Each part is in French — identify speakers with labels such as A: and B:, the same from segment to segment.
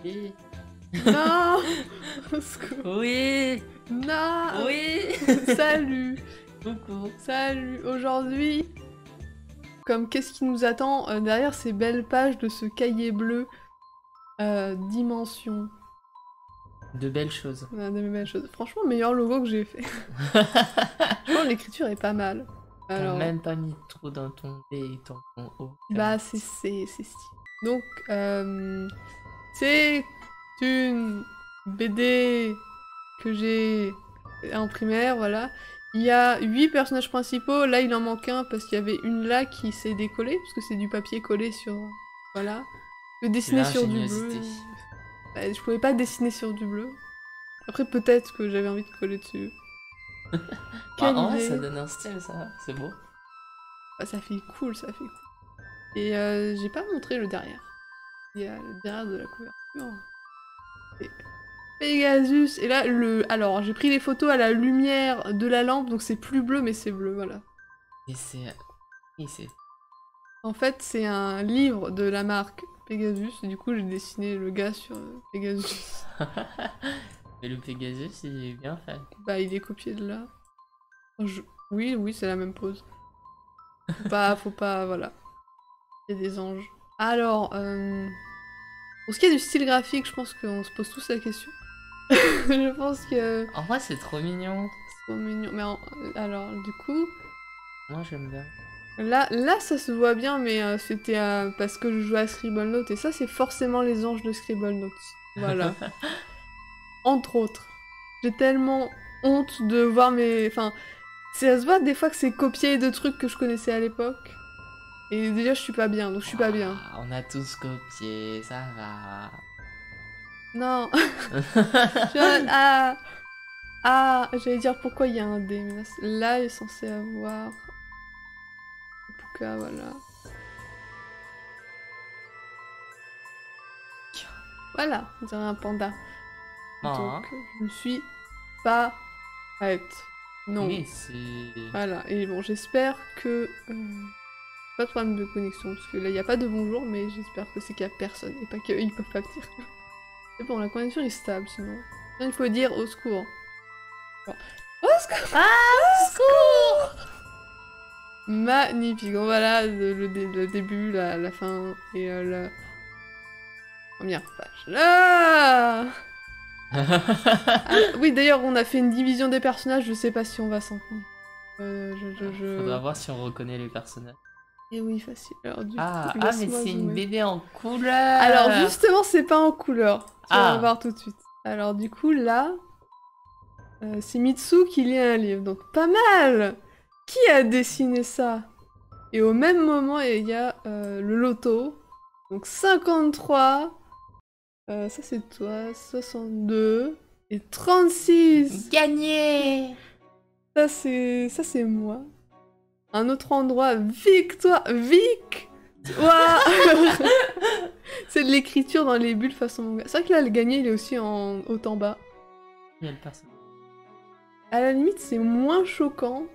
A: Oui.
B: Non. Au secours.
A: Oui.
B: Non.
A: Oui.
B: Salut.
A: Coucou.
B: Salut. Aujourd'hui, comme qu'est-ce qui nous attend derrière ces belles pages de ce cahier bleu Dimension.
A: De belles choses.
B: De mes belles choses. Franchement, meilleur logo que j'ai fait. Franchement, l'écriture est pas mal.
A: T'as
B: Alors,
A: même pas mis trop dans ton B et dans ton O.
B: bah c'est stylé. Donc, c'est une BD que j'ai en primaire, voilà. Il y a 8 personnages principaux, là il en manque un parce qu'il y avait une là qui s'est décollée, parce que c'est du papier collé sur... Voilà. Je dessinais sur du bleu. Bah, je pouvais pas dessiner sur du bleu. Après peut-être que j'avais envie de coller dessus.
A: Bah, en vrai ça donne un style ça, c'est beau.
B: Bah, ça fait cool, ça fait cool. Et j'ai pas montré le derrière. Il y a le derrière de la couverture. Et Pegasus, et là, alors j'ai pris les photos à la lumière de la lampe, donc c'est plus bleu, mais c'est bleu, voilà.
A: Et c'est...
B: En fait, c'est un livre de la marque Pegasus, et du coup j'ai dessiné le gars sur Pegasus.
A: Mais le Pegasus, il est bien fait.
B: Bah, il est copié de là. Oui, c'est la même pose. Faut pas, voilà. Il y a des anges. Alors, pour ce qui est du style graphique, je pense qu'on se pose tous la question. Je pense que...
A: En vrai, c'est trop mignon.
B: C'est trop mignon. Mais alors, du coup...
A: Moi, j'aime bien.
B: Là, ça se voit bien, mais c'était parce que je jouais à Scribblenauts, et ça, c'est forcément les anges de Scribblenauts. Voilà. Entre autres. J'ai tellement honte de voir mes... Enfin, ça se voit des fois que c'est copié de trucs que je connaissais à l'époque. Et déjà, je suis pas bien, donc je suis pas bien.
A: On a tous copié, ça va.
B: Non. J'allais dire pourquoi il y a un D, mais là, il est censé avoir... Puka, voilà. Voilà, on dirait un panda. Donc, je me suis pas arrête. Non.
A: Mais c'est...
B: Voilà, et bon, j'espère que... pas de problème de connexion, parce que là, il n'y a pas de bonjour, mais j'espère que c'est qu'il n'y a personne, et pas qu'eux, ils peuvent pas me dire. C'est bon, la connexion est stable, sinon. Sinon, il faut dire au secours. Bon. Au secours!
A: Ah, au secours!
B: Magnifique. Donc voilà, le début, la fin, et la première page. Là oui, d'ailleurs, on a fait une division des personnages, je sais pas si on va s'en prendre.
A: Faudra voir si on reconnaît les personnages.
B: Et oui, facile. Alors, du coup,
A: mais c'est une BD en couleur.
B: Alors justement, c'est pas en couleur. Tu vas voir tout de suite. Alors du coup, là, c'est Mitsu qui lit un livre, donc pas mal. Qui a dessiné ça? Et au même moment, il y a le loto. Donc 53. Ça c'est toi. 62. Et 36.
A: Gagné.
B: Ça c'est moi. Un autre endroit, victoire. Vic. C'est de l'écriture dans les bulles façon manga. C'est vrai que là, le gagné, il est aussi en haut en bas.
A: Il y a le personnage.
B: À la limite, c'est moins choquant.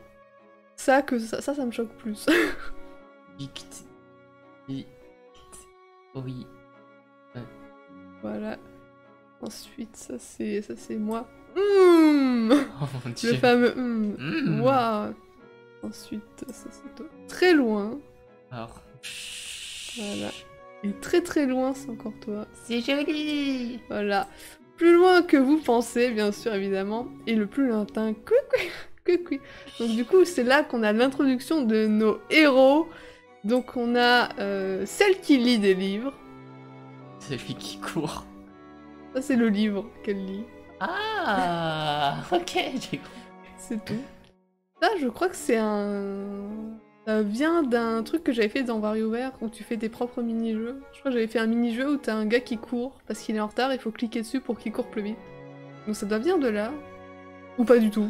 B: Ça me choque plus.
A: Oui.
B: Voilà. Ensuite, ça c'est moi. Oh mon Dieu. Le fameux Waouh. Ensuite, ça c'est toi. Très loin.
A: Alors.
B: Voilà. Et très très loin, c'est encore toi.
A: C'est joli.
B: Voilà. Plus loin que vous pensez, bien sûr, évidemment. Et le plus lointain, coucou. Donc du coup, c'est là qu'on a l'introduction de nos héros. Donc on a celle qui lit des livres.
A: Celui qui court.
B: Ça, c'est le livre qu'elle lit.
A: Ah, ok, j'ai compris.
B: C'est tout. Ça, je crois que c'est ça vient d'un truc que j'avais fait dans WarioWare, où tu fais tes propres mini-jeux. Je crois que j'avais fait un mini-jeu où t'as un gars qui court, parce qu'il est en retard, il faut cliquer dessus pour qu'il court plus vite. Donc ça doit venir de là. Ou pas du tout.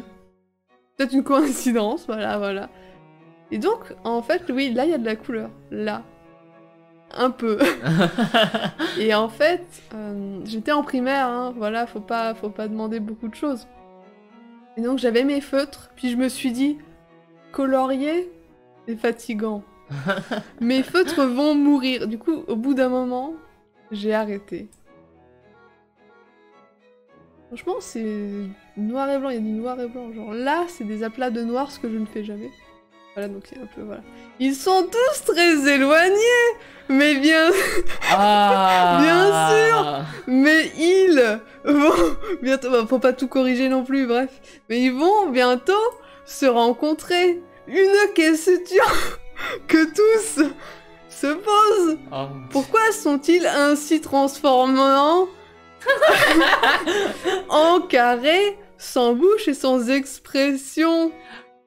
B: Peut-être une coïncidence, voilà. Et donc, en fait, oui, là, il y a de la couleur. Là. Un peu. Et en fait, j'étais en primaire, hein, voilà, faut pas demander beaucoup de choses. Et donc j'avais mes feutres, puis je me suis dit, colorier, c'est fatigant. Mes feutres vont mourir. Du coup, au bout d'un moment, j'ai arrêté. Franchement, c'est noir et blanc, il y a du noir et blanc. Genre là, c'est des aplats de noir, ce que je ne fais jamais. Voilà, donc c'est un peu, voilà. Ils sont tous très éloignés, mais bien...
A: Ah
B: Bien sûr. Mais ils vont bientôt... Bah, faut pas tout corriger non plus, bref. Mais ils vont bientôt se rencontrer. Une question que tous se posent.
A: Oh,
B: Pourquoi sont-ils ainsi transformants en carré, sans bouche et sans expression?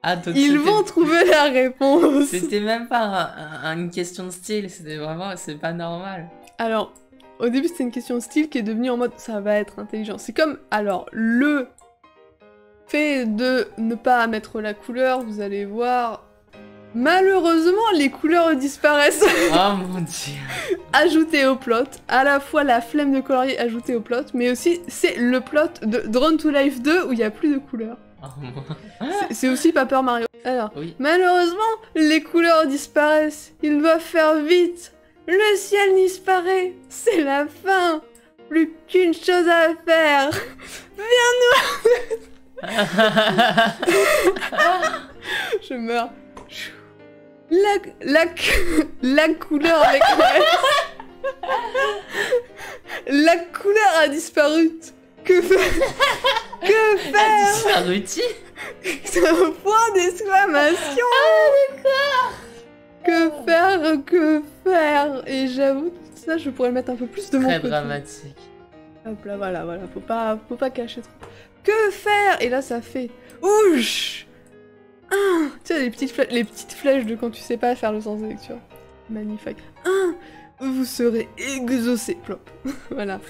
A: ah, donc
B: Ils vont trouver la réponse.
A: C'était même pas une question de style, c'était vraiment, c'est pas normal.
B: Alors, au début c'était une question de style qui est devenue en mode ça va être intelligent. C'est comme, alors, le fait de ne pas mettre la couleur, vous allez voir, malheureusement les couleurs disparaissent.
A: Oh mon dieu.
B: Ajouté au plot, à la fois la flemme de colorier ajoutée au plot, mais aussi c'est le plot de Drawn to Life 2 où il n'y a plus de couleurs.
A: Oh, mon...
B: C'est aussi Paper Mario. Alors,
A: oui.
B: malheureusement, les couleurs disparaissent. Ils doivent faire vite. Le ciel disparaît. C'est la fin. Plus qu'une chose à faire. Je meurs. La couleur avec la couleur a disparu. Que faire? Que faire?
A: Disparuti?
B: C'est un point d'exclamation.
A: Ah d'accord.
B: Que faire? Et j'avoue, ça je pourrais le mettre un peu plus de mon
A: Très
B: côté.
A: dramatique.
B: Hop là, voilà, faut pas cacher trop. Que faire? Et là ça fait ouch. Ah, tu sais les petites flèches de quand tu sais pas faire le sens de lecture. Magnifique. Ah, vous serez exaucé. Plop. Voilà.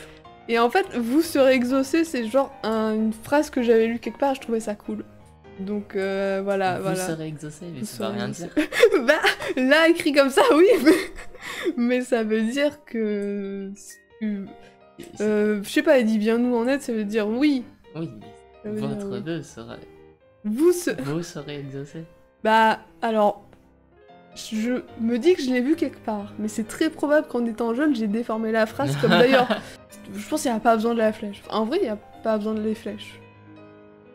B: Et en fait, vous serez exaucé, c'est genre une phrase que j'avais lue quelque part, je trouvais ça cool. Donc voilà,
A: Vous serez exaucé, mais ça veut rien dire.
B: Bah, là, écrit comme ça, oui, mais ça veut dire que... je sais pas, elle dit bien nous en aide, ça veut dire oui.
A: Oui, mais votre deux serait... Vous serez exaucé.
B: Bah, alors... Je me dis que je l'ai vu quelque part, mais c'est très probable qu'en étant jeune, j'ai déformé la phrase, comme d'ailleurs... Je pense qu'il n'y a pas besoin de la flèche. En vrai, il n'y a pas besoin de les flèches.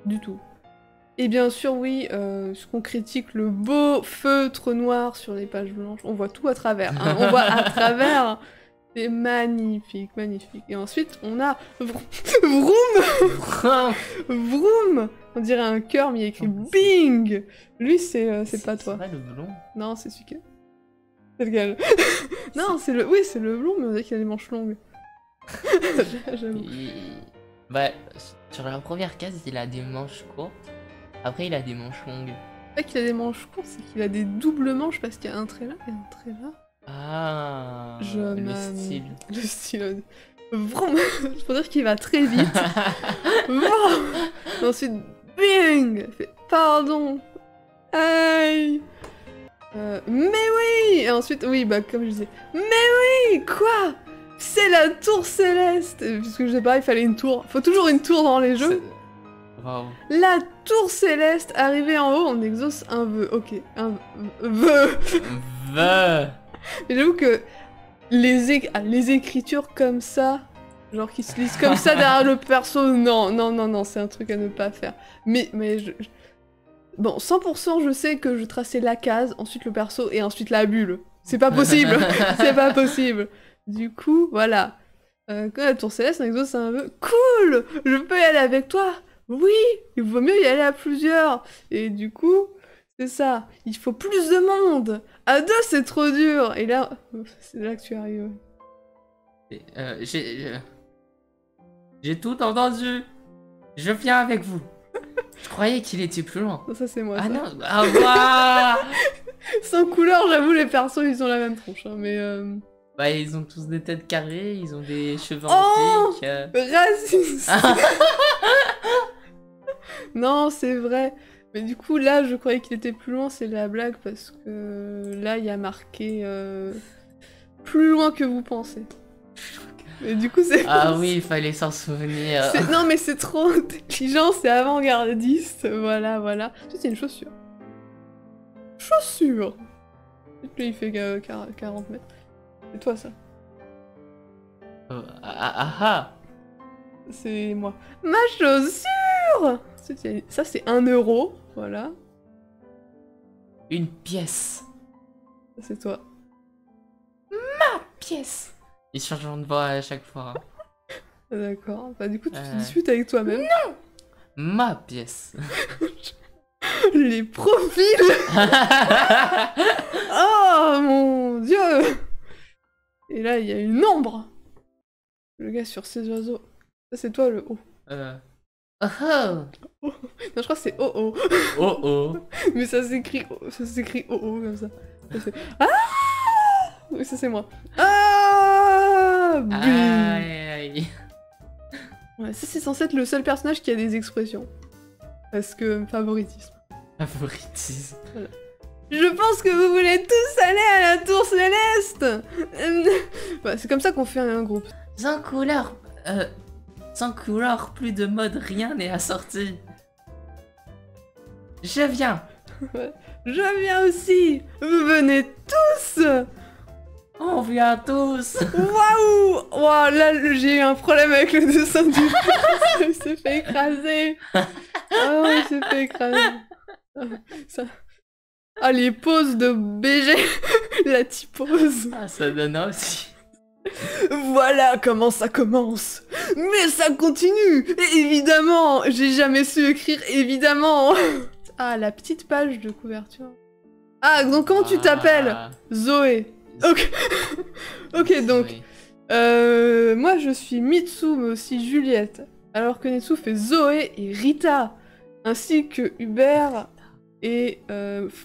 B: Du tout. Et bien sûr, oui, ce qu'on critique, le beau feutre noir sur les pages blanches, on voit tout à travers. Hein. On voit à travers. C'est magnifique, magnifique. Et ensuite, on a... Vroom. Vroom. On dirait un cœur, mais il y a écrit Bing. Lui, c'est pas toi.
A: C'est pas le blond.
B: Non, c'est celui qui... C'est lequel? Non, c'est le... Oui, c'est le blond, mais on dirait qu'il a les manches longues. J'avoue.
A: Bah, sur la première case, il a des manches courtes. Après, il a des manches longues.
B: Le fait qu'il a des manches courtes, c'est qu'il a des doubles manches parce qu'il y a un trait là et un trait là.
A: Ah, le style.
B: Le style. Vraiment, faut dire qu'il va très vite. Vroom. Et ensuite, bing. Fait, pardon. Aïe. Mais oui. Et ensuite, oui, bah comme je disais. Mais oui, quoi? C'est la tour céleste. Puisque je sais pas, il fallait une tour. Faut toujours une tour dans les jeux.
A: Wow.
B: La tour céleste, arrivée en haut, on exauce un vœu. Ok, un vœu.
A: Vœu.
B: Mais j'avoue que les écritures comme ça, genre qui se lisent comme ça derrière le perso, non, c'est un truc à ne pas faire. Mais bon, 100% je sais que je traçais la case, ensuite le perso et ensuite la bulle. C'est pas possible, c'est pas possible. Du coup, voilà. Quand la tour céleste, on exauce un vœu. Cool, je peux y aller avec toi. Oui, il vaut mieux y aller à plusieurs. Et du coup, c'est ça. Il faut plus de monde. À deux, c'est trop dur. Et là, c'est là que tu arrives.
A: J'ai tout entendu. Je viens avec vous. Je croyais qu'il était plus loin.
B: Non, ça, c'est moi.
A: Ah
B: ça.
A: non, ah waouh.
B: Sans couleur, j'avoue, les persos, ils ont la même tronche. Hein, mais...
A: Bah, ils ont tous des têtes carrées, ils ont des cheveux
B: Oh,
A: antiques.
B: raciste. Non, c'est vrai. Mais du coup, là, je croyais qu'il était plus loin, c'est la blague, parce que là, il y a marqué plus loin que vous pensez. Et du coup, c'est...
A: Ah oui, il fallait s'en souvenir.
B: Non, mais c'est trop intelligent, c'est avant-gardiste, voilà. Ça, c'est une chaussure. Chaussure. Lui, il fait 40 mètres. C'est toi, ça. C'est moi. Ma chaussure! Ça, c'est 1 euro. Voilà.
A: Une pièce.
B: Ça, c'est toi.
A: Pièce. Ils changent de voix à chaque fois.
B: Ah, d'accord. Bah, du coup, tu te disputes avec toi-même.
A: Ma pièce.
B: Les profils! Oh mon dieu! Et là, il y a une ombre! Le gars sur ses oiseaux. Ça, c'est toi le haut.
A: Oh oh.
B: Non, je crois que c'est oh oh.
A: Oh oh.
B: Mais ça s'écrit oh oh comme ça. Ça fait ah! Oui, ça c'est moi. Ah! Bim!
A: Aïe aïe.
B: Ouais, ça c'est censé être le seul personnage qui a des expressions. Parce que favoritisme.
A: Favoritisme.
B: Voilà. Je pense que vous voulez tous aller à la tour céleste! Bah, c'est comme ça qu'on fait un groupe.
A: Sans couleur, plus de mode, rien n'est assorti. Je viens.
B: Je viens aussi! Vous venez tous!
A: On vient tous.
B: Waouh! Wow, là, j'ai eu un problème avec le dessin du il s'est fait écraser! Oh, il s'est fait écraser. Ça... Ah, les poses de BG! La typose!
A: Ah, ça donne aussi.
B: Voilà comment ça commence! Mais ça continue! Et évidemment! J'ai jamais su écrire évidemment! Ah, la petite page de couverture. Ah, donc comment tu t'appelles? Zoé. Ok. Ok, donc... moi je suis Mitsu, mais aussi Juliette. Alors que Netsu fait Zoé et Rita. Ainsi que Hubert et...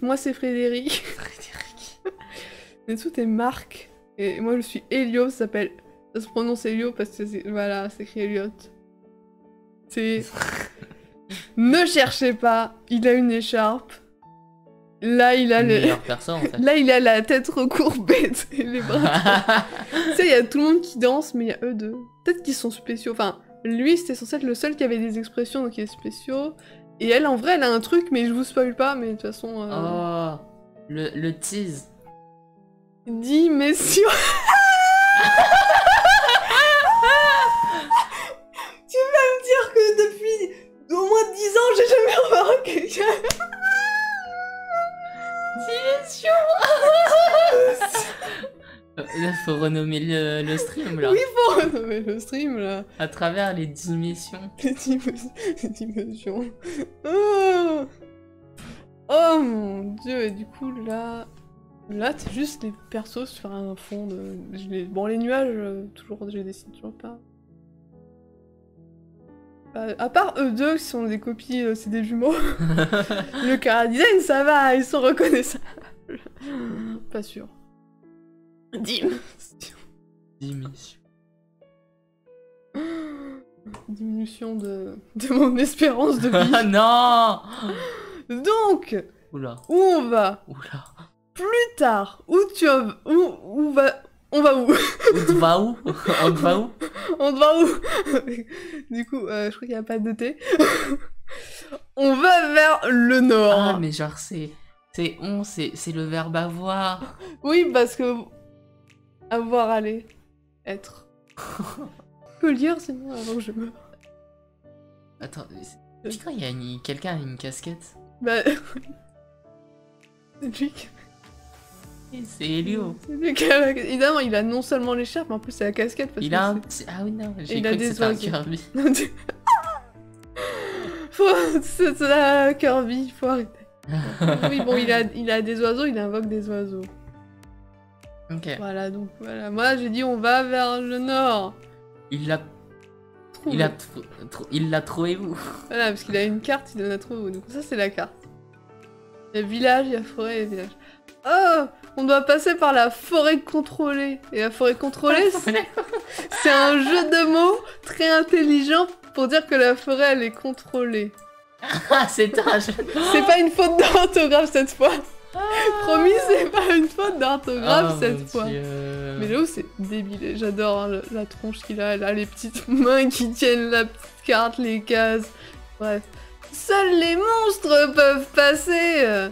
B: moi c'est Frédéric.
A: Frédéric.
B: Netsu t'es Marc. Et moi je suis Elio, ça se prononce Elio parce que c'est... Voilà, c'est écrit Elliot. C'est... Ne cherchez pas, il a une écharpe. Là, il a
A: Perso, en fait.
B: Là, il a la tête recourbée et les bras. Tu sais, il y a tout le monde qui danse, mais il y a eux deux. Peut-être qu'ils sont spéciaux. Enfin, lui, c'était censé être le seul qui avait des expressions, donc il est spéciaux. Et elle, en vrai, elle a un truc, mais je vous spoil pas, mais de toute façon...
A: Oh, le tease.
B: Dis, messieurs... Tu vas me dire que depuis au moins 10 ans, j'ai jamais remarqué quelqu'un...
A: Là, faut renommer le stream, là.
B: Oui, faut renommer le stream, là.
A: À travers les dimensions.
B: Les dimensions. Oh, oh mon dieu, et du coup, là... Là, c'est juste les persos sur un fond de... Bon, les nuages, toujours, je les dessine toujours pas. À part eux deux qui sont des copies, c'est des jumeaux. Le chara design, ça va, ils sont reconnaissables. Pas sûr. Diminution de mon espérance de vie.
A: Ah non!
B: Donc,
A: Oula.
B: où on va?
A: Oula.
B: Plus tard, où va... On va où?
A: On te va où? On te va où?
B: On va où? Du coup, je crois qu'il n'y a pas de thé. On va vers le nord.
A: Ah, mais genre, c'est le verbe avoir.
B: Oui, parce que... Avoir, aller. Être. Je peux lire sinon avant que je meure.
A: Attends, c'est quand il y a quelqu'un a une casquette?
B: Bah... C'est lui qui...
A: C'est Elio.
B: C'est lui qui a la... Évidemment, il a non seulement l'écharpe, mais en plus c'est la casquette parce
A: Il
B: que
A: a un petit... Ah oui, non, j'ai cru que c'était un Kirby.
B: C'est la Kirby, faut arrêter. Oui, bon, il a des oiseaux, il invoque des oiseaux.
A: Ok.
B: Voilà, donc voilà. Moi, j'ai dit on va vers le nord.
A: Il l'a trouvé où?
B: Voilà, parce qu'il a une carte, il en a trouvé où. Donc ça, c'est la carte. Il y a village, il y a forêt et village. Oh! On doit passer par la forêt contrôlée. Et la forêt contrôlée, c'est un jeu de mots très intelligent pour dire que la forêt, elle est contrôlée.
A: Ah, c'est un jeu.
B: C'est pas une faute d'orthographe cette fois. Promis, c'est pas une faute d'orthographe cette fois. Mais là où c'est débile, j'adore hein, la tronche qu'il a, là, les petites mains qui tiennent la petite carte, les cases. Bref. Seuls les monstres peuvent passer.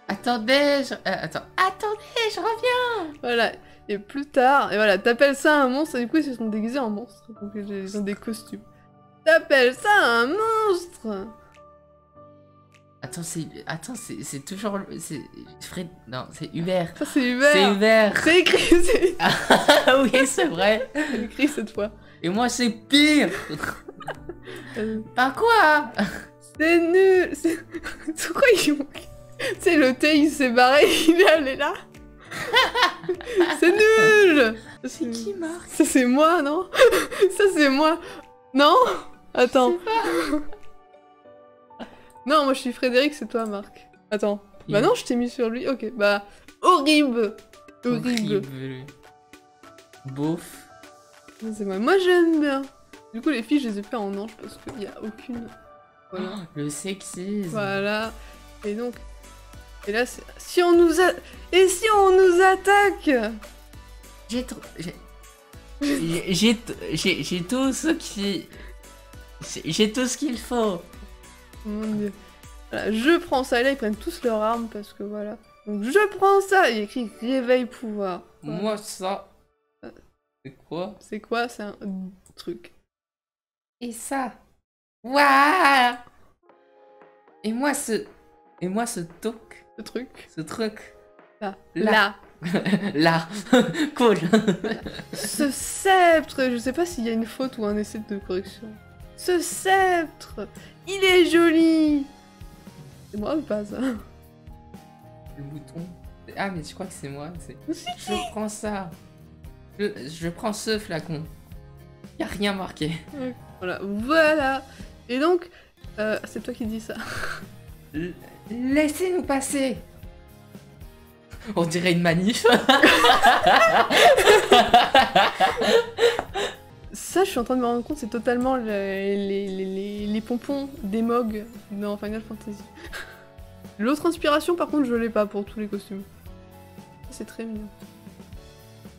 A: Attendez, attendez, je reviens.
B: Voilà. Et plus tard, et voilà, t'appelles ça un monstre, et du coup ils se sont déguisés en monstres. Donc ils ont des costumes. T'appelles ça un monstre?
A: Attends, c'est toujours... C'est Fred... Non, c'est Hubert.
B: Ça, c'est Hubert.
A: C'est Hubert.
B: C'est écrit, c'est
A: Ah oui, c'est vrai.
B: écrit cette fois.
A: Et moi, c'est pire. Pas quoi?
B: C'est nul. C'est quoi ils ont... Tu sais, le thé, il s'est barré, il est allé là. C'est nul.
A: C'est qui, Marc?
B: Ça, c'est moi, non? Ça, c'est moi. Non? Attends. Non, moi, je suis Frédéric, c'est toi, Marc. Attends. Bah non, je t'ai mis sur lui. Ok, bah... Horrible. Horrible.
A: Beauf.
B: C'est moi. Moi, j'aime bien. Du coup, les filles, je les ai fait en ange parce qu'il n'y a aucune... Voilà.
A: Oh, le sexisme.
B: Voilà. Et donc... Et là, c'est... Si on nous a... Et si on nous attaque?
A: J'ai tout ce qui... J'ai tout ce qu'il faut.
B: Mon dieu. Voilà, je prends ça. Et là, ils prennent tous leurs armes parce que voilà. Donc, je prends ça. Il y a écrit réveil pouvoir. Voilà.
A: Moi, ça... C'est quoi?
B: C'est quoi? C'est un truc.
A: Et ça? Waouh! Et moi, ce truc.
B: Ce truc.
A: Ce truc.
B: Là.
A: Là. Là. Cool.
B: Ce sceptre. Je sais pas s'il y a une faute ou un essai de correction. Ce sceptre. Il est joli. C'est moi ou pas, ça?
A: Le bouton. Ah, mais je crois que c'est moi. Je prends ça. Je prends ce flacon. Y a rien marqué.
B: Voilà, voilà. Et donc, c'est toi qui dis ça.
A: Laissez-nous passer. On dirait une manif.
B: Ça, je suis en train de me rendre compte, c'est totalement les pompons des Mog dans Final Fantasy. L'autre inspiration, par contre, je l'ai pas pour tous les costumes. C'est très mignon.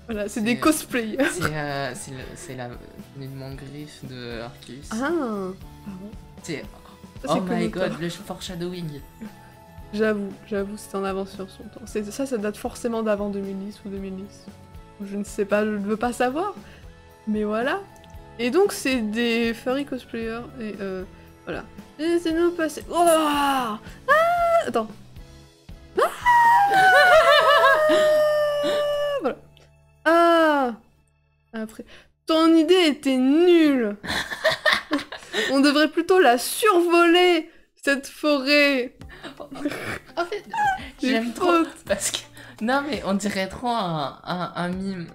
B: Voilà, c'est des cosplayers.
A: C'est la monument de griffe de Arceus.
B: Ah, ah bon.
A: C'est...
B: Ça,
A: Oh
B: c'est
A: my
B: comme
A: god, le foreshadowing.
B: J'avoue, c'est en avance sur son temps. Ça date forcément d'avant 2010 ou 2010. Je ne sais pas, je ne veux pas savoir. Mais voilà. Et donc, c'est des furry cosplayers. Et voilà. Laissez-nous passer. Oh ah, attends. Ah voilà. Ah après. Ton idée était nulle. On devrait plutôt la survoler, cette forêt.
A: En fait, j'aime trop parce que... Non mais on dirait trop un mime.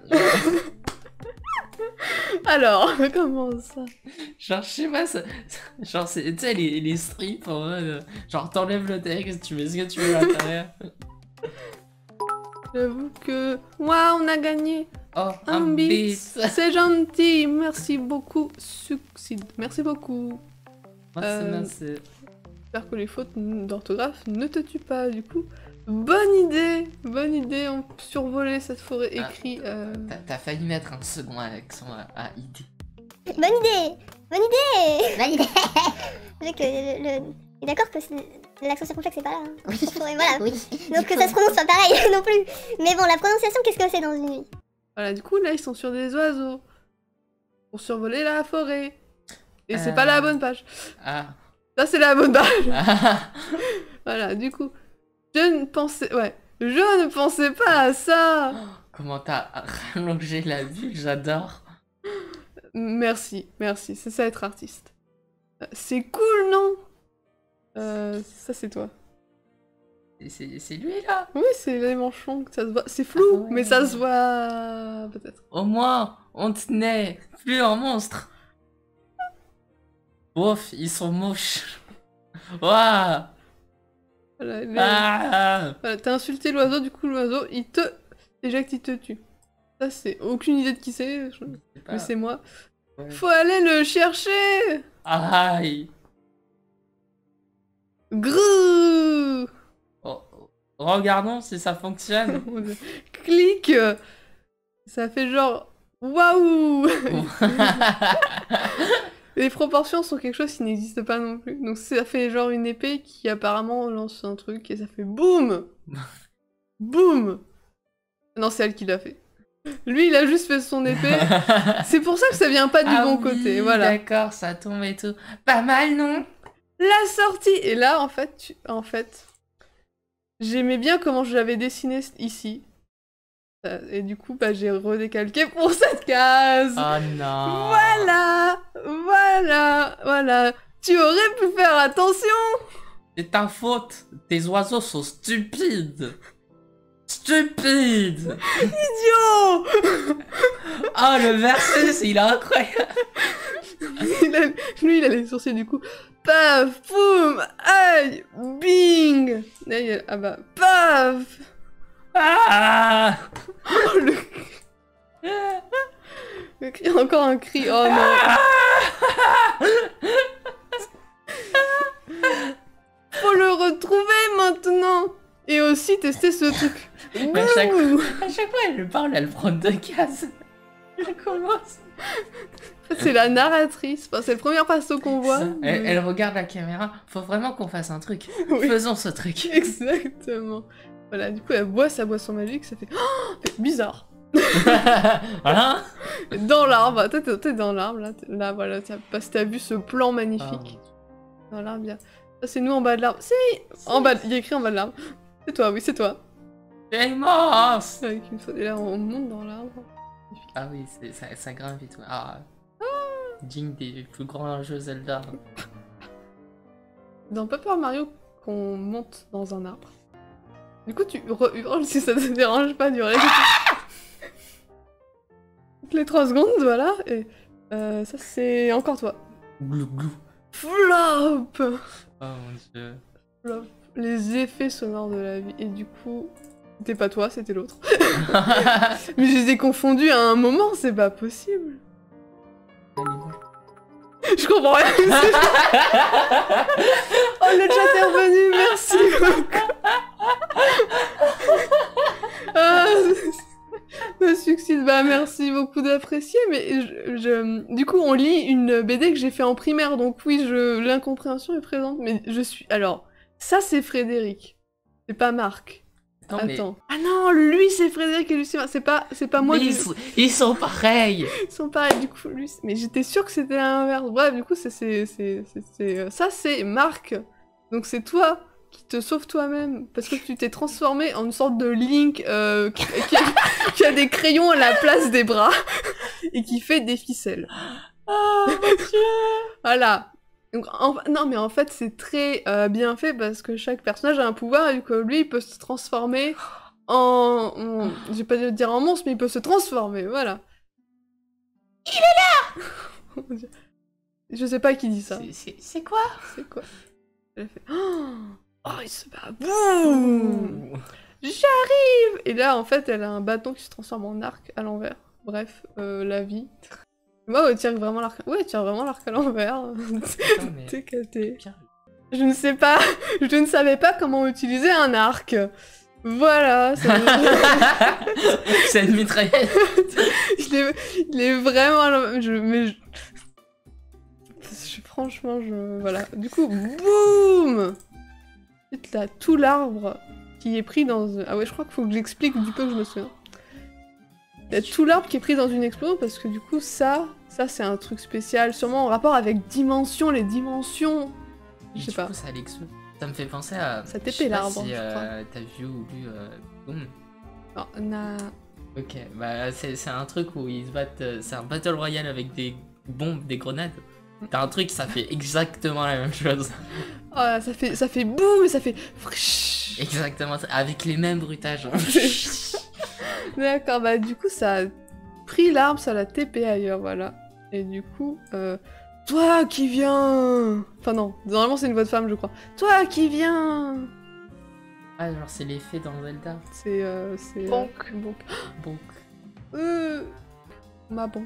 B: Alors, comment ça?
A: Genre, je sais pas, genre, tu sais, les strips en mode... Genre, t'enlèves le texte, tu mets ce que tu veux à l'intérieur.
B: J'avoue que... Waouh, on a gagné.
A: Oh,
B: un beat. C'est gentil, merci beaucoup. Succide, merci beaucoup.
A: Merci.
B: J'espère que les fautes d'orthographe ne te tuent pas, du coup. Bonne idée, on peut survoler cette forêt écrit.
A: T'as failli mettre un second accent à idée.
C: Bonne idée. Vu que Et d'accord que l'accent circonflexe c'est pas là. Hein.
D: Oui.
C: Voilà.
D: Oui.
C: Donc que ça se prononce pas pareil non plus. Mais bon, la prononciation, qu'est-ce que c'est dans une nuit?
B: Voilà, du coup, là, ils sont sur des oiseaux. Pour survoler la forêt. Et c'est pas la bonne page.
A: Ah.
B: Ça, c'est la bonne page.
A: Ah.
B: Voilà, du coup, je ne pensais pas à ça.
A: Comment t'as rallongé la bulle, j'adore.
B: Merci, c'est ça être artiste. C'est cool, non? Ça, c'est toi.
A: C'est lui, là?
B: Oui, c'est les manchons, que ça se voit. C'est flou,
A: Ah ouais.
B: mais ça se voit peut-être.
A: Au moins, on tenait plus un monstre. Ouf, ils sont moches. Waouh.
B: Voilà, voilà, t'as insulté l'oiseau, du coup l'oiseau, il te éjecte, il te tue. Ça, c'est aucune idée de qui c'est, mais c'est moi.
A: Ouais.
B: Faut aller le chercher.
A: Aïe.
B: Grrrr.
A: Oh, regardons si ça fonctionne.
B: Clique. Ça fait genre waouh. Les proportions sont quelque chose qui n'existe pas non plus. Donc ça fait genre une épée qui apparemment lance un truc et ça fait boum. Boum. Non, c'est elle qui l'a fait. Lui, il a juste fait son épée. C'est pour ça que ça vient pas du
A: Ah
B: bon
A: oui,
B: côté, voilà.
A: D'accord, ça tombe et tout. Pas mal, non?
B: La sortie. Et là, en fait, j'aimais bien comment je l'avais dessiné ici. Et du coup, bah, j'ai redécalqué pour cette case.
A: Oh non.
B: Voilà. Tu aurais pu faire attention.
A: C'est ta faute. Tes oiseaux sont stupides. Stupides.
B: Idiot.
A: Oh, le versus, il est incroyable.
B: Lui, il a les sourcils du coup. Paf, boum, aïe, bing. Là, ah bah, paf.
A: Ah.
B: Oh, le cri, encore un cri. Oh non. Faut le retrouver maintenant. Et aussi tester ce truc.
A: Mais à chaque fois, elle parle, elle prend 2 cases. Elle commence.
B: C'est la narratrice. Enfin, c'est le premier perso qu'on voit.
A: Elle regarde la caméra. Faut vraiment qu'on fasse un truc.
B: Oui.
A: Faisons ce truc.
B: Exactement. Voilà, du coup, elle boit sa boisson magique. Ça fait bizarre.
A: Hein?
B: Dans l'arbre. T'es dans l'arbre. Là, voilà. Parce que t'as vu ce plan magnifique. Dans l'arbre, bien. Ça, c'est nous en bas de l'arbre. Si. En bas. Il y a écrit en bas de l'arbre. C'est toi, oui, c'est toi.
A: C'est immense.
B: Avec une fois, et là, on monte dans l'arbre.
A: Ah oui, ça grimpe et tout. Ah. Digne des plus grands jeux Zelda.
B: Dans Paper Mario, qu'on monte dans un arbre. Du coup, tu hurles si ça te dérange pas d'hurler. Toutes les 3 secondes, voilà. Et ça, c'est encore toi.
A: Glou glou.
B: Flop.
A: Oh mon dieu.
B: Flop. Les effets sonores de la vie. Et du coup, c'était pas toi, c'était l'autre. Mais je les ai confondus à un moment, c'est pas possible. Je comprends rien. Oh, le chat est revenu, merci beaucoup. Ah, me succède, bah merci beaucoup d'apprécier, mais du coup on lit une BD que j'ai fait en primaire, donc oui, l'incompréhension est présente, mais je suis... Alors, ça c'est Frédéric, c'est pas Marc. Attends. Ah non, lui c'est Frédéric et lui c'est pas moi.
A: Mais ils sont pareils.
B: Ils sont pareils, du coup, lui... Mais j'étais sûre que c'était l'inverse. Bref, du coup, ça c'est Marc. Donc c'est toi qui te sauves toi-même. Parce que tu t'es transformé en une sorte de Link qui a des crayons à la place des bras et qui fait des ficelles.
A: Oh mon dieu.
B: Voilà. Donc, non, mais en fait, c'est très bien fait parce que chaque personnage a un pouvoir et que lui, il peut se transformer je vais pas dire en monstre, mais il peut se transformer, voilà. Il est là. Je sais pas qui dit ça.
A: C'est quoi?
B: C'est quoi? Elle a fait... Oh, il se bat. Boum. J'arrive. Et là, en fait, elle a un bâton qui se transforme en arc à l'envers. Bref, la vie. Moi, elle tire vraiment l'arc. Ouais, elle tire vraiment l'arc à l'envers. T'es caté. Je ne sais pas. Je ne savais pas comment utiliser un arc. Voilà.
A: C'est une mitraillette.
B: Il est vraiment. Franchement, voilà. Du coup, boum. Ensuite, là, tout l'arbre qui est pris dans. Ah ouais, je crois qu'il faut que j'explique du peu que je me souviens. Il y a tout l'arbre qui est pris dans une explosion parce que du coup, ça c'est un truc spécial, sûrement en rapport avec les dimensions. Je sais pas.
A: Coup, ça me fait penser à.
B: Ça t'épée l'arbre.
A: Si t'as vu ou lu Boom.
B: Non, na...
A: Ok, bah c'est un truc où ils se battent. C'est un battle royale avec des bombes, des grenades. T'as un truc, ça fait exactement la même chose.
B: Oh, ça fait boum et ça fait.
A: Exactement, avec les mêmes bruitages.
B: D'accord, bah du coup ça a pris l'arbre, ça l'a TP ailleurs, voilà. Et du coup, toi qui viens... Enfin non, normalement c'est une voix de femme je crois. Toi qui viens...
A: Ah genre c'est l'effet dans Zelda.
B: C'est...
C: Bonk.
A: Bonk.
B: Ma banque.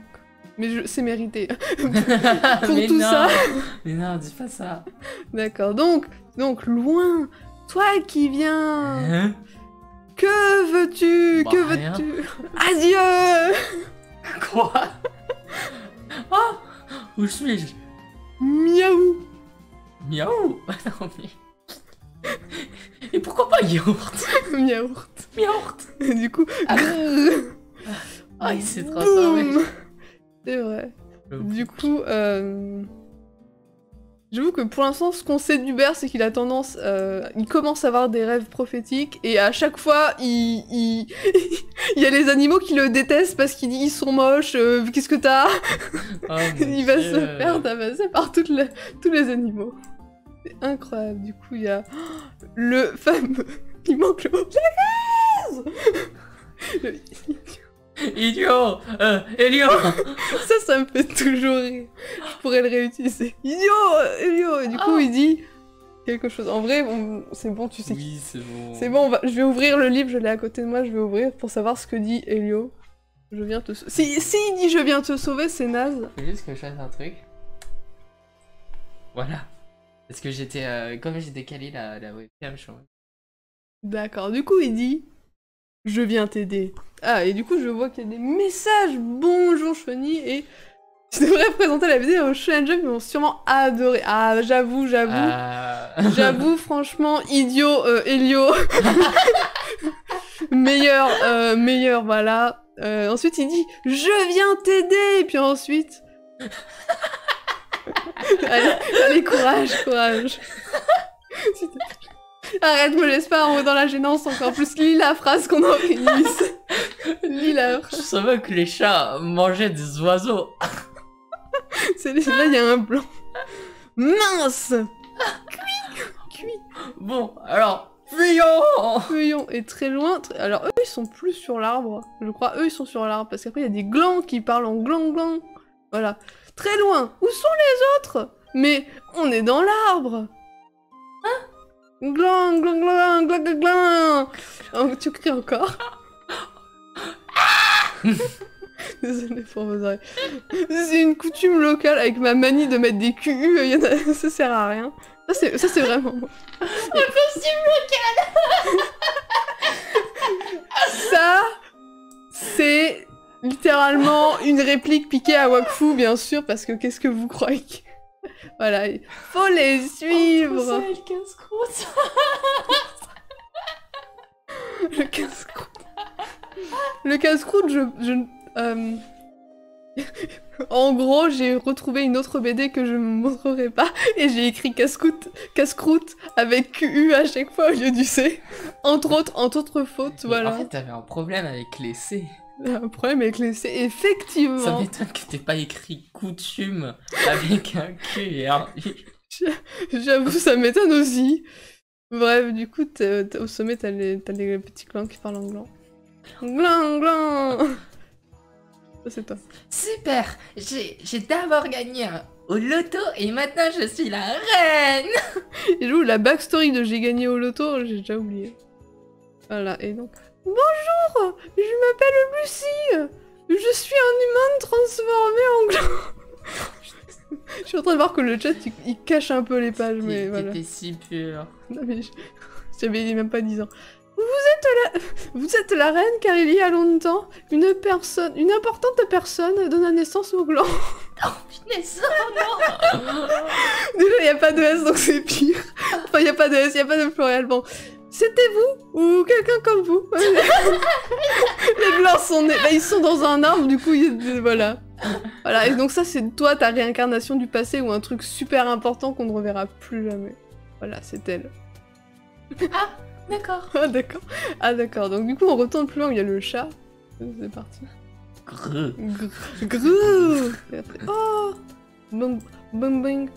B: Mais c'est mérité. Pour
A: mais
B: tout
A: non,
B: ça.
A: Mais non, dis pas ça.
B: D'accord, donc loin, toi qui viens...
A: Hein?
B: Que veux-tu?
A: Bah,
B: Que
A: rien.
B: veux-tu? Adieu.
A: Quoi? Oh, où suis-je?
B: Miaou.
A: Miaou. Non mais... Et pourquoi pas yaourt?
B: Miaourt.
A: Yaourt.
B: Du coup...
A: Ah. Ah, il s'est transformé.
B: Boum. C'est vrai. Du coup, j'avoue que pour l'instant, ce qu'on sait d'Hubert, c'est qu'il a tendance, il commence à avoir des rêves prophétiques et à chaque fois, il y a les animaux qui le détestent parce qu'il dit ils sont moches, qu'est-ce que t'as?
A: Oh,
B: Il va se faire tabasser par tous les animaux. C'est incroyable. Du coup, il y a le fameux, il manque le mot.
A: Idiot Elio.
B: Ça me fait toujours rire. Je pourrais le réutiliser. Idiot. Et du coup, il dit quelque chose. En vrai, c'est bon, tu sais.
A: Oui, c'est bon.
B: C'est bon, je vais ouvrir le livre, je l'ai à côté de moi, je vais ouvrir pour savoir ce que dit Elio. Je viens te sauver. Si il dit je viens te sauver, c'est naze.
A: Faut juste que je fasse un truc. Voilà. Parce que j'étais... comme j'ai décalé la webcam, je suis en mode...
B: D'accord, du coup, il dit je viens t'aider. Ah, et du coup, je vois qu'il y a des messages. Bonjour, Shoni, et tu devrais présenter la vidéo aux Shonen Jump, ils vont sûrement adorer. Ah, j'avoue. J'avoue, franchement, idiot, Elio. meilleur, voilà. Ensuite, il dit je viens t'aider, et puis ensuite... allez, courage. Arrête, me laisse pas en haut dans la gênance encore plus. Lis la phrase qu'on a prise. Lis la phrase.
A: Je savais que les chats mangeaient des oiseaux.
B: Là, il y a un blanc. Mince. Cuit.
A: Bon, alors, fuyons.
B: Feuillon est très loin. Alors, eux, ils sont plus sur l'arbre. Je crois, eux, ils sont sur l'arbre. Parce qu'après, il y a des glands qui parlent en glang. Voilà. Très loin. Où sont les autres? Mais on est dans l'arbre. Glang. Oh, tu cries encore. Désolée pour vos oreilles. C'est une coutume locale avec ma manie de mettre des QU, ça sert à rien. Ça c'est vraiment moi.
A: Un costume local.
B: Ça, c'est littéralement une réplique piquée à Wakfu, bien sûr, parce que qu'est-ce que vous croyez? Voilà, il faut les suivre.
A: Ça, le casse-croûte.
B: Le casse-croûte. Le casse-croûte, En gros, j'ai retrouvé une autre BD que je ne montrerai pas, et j'ai écrit casse-croûte avec QU à chaque fois au lieu du C. Entre autres fautes,
A: Mais
B: voilà.
A: en fait, t'avais un problème avec les C.
B: Un problème avec les C, effectivement.
A: Ça m'étonne que t'aies pas écrit coutume avec un Q et un U.
B: J'avoue, ça m'étonne aussi. Bref, du coup, au sommet, t'as les petits clans qui parlent en gland. Gland. Ça, c'est toi.
A: Super. J'ai d'abord gagné au loto et maintenant je suis la reine.
B: Et j'avoue, la backstory de j'ai gagné au loto, j'ai déjà oublié. Voilà, et donc... Bonjour, je m'appelle Lucie. Je suis un humain transformé en gland. Je suis en train de voir que le chat, il cache un peu les pages, mais voilà.
A: T'étais si pure.
B: Non mais j'avais même pas 10 ans. Vous êtes la reine car il y a longtemps, une importante personne donna naissance au gland.
A: Oh punaise, non.
B: Déjà, il n'y a pas de S, donc c'est pire. Enfin, il n'y a pas de S, il n'y a pas de pluriel. Bon, c'était vous ou quelqu'un comme vous? Les glands sont nés. Bah, ils sont dans un arbre, du coup, voilà. Voilà, et donc ça, c'est toi, ta réincarnation du passé ou un truc super important qu'on ne reverra plus jamais. Voilà, c'est elle.
A: Ah, d'accord.
B: Ah, d'accord. Donc, du coup, on retourne plus loin où il y a le chat. C'est parti.
A: Grrr.
B: Grrr. Et après, oh, bang, bang, bang.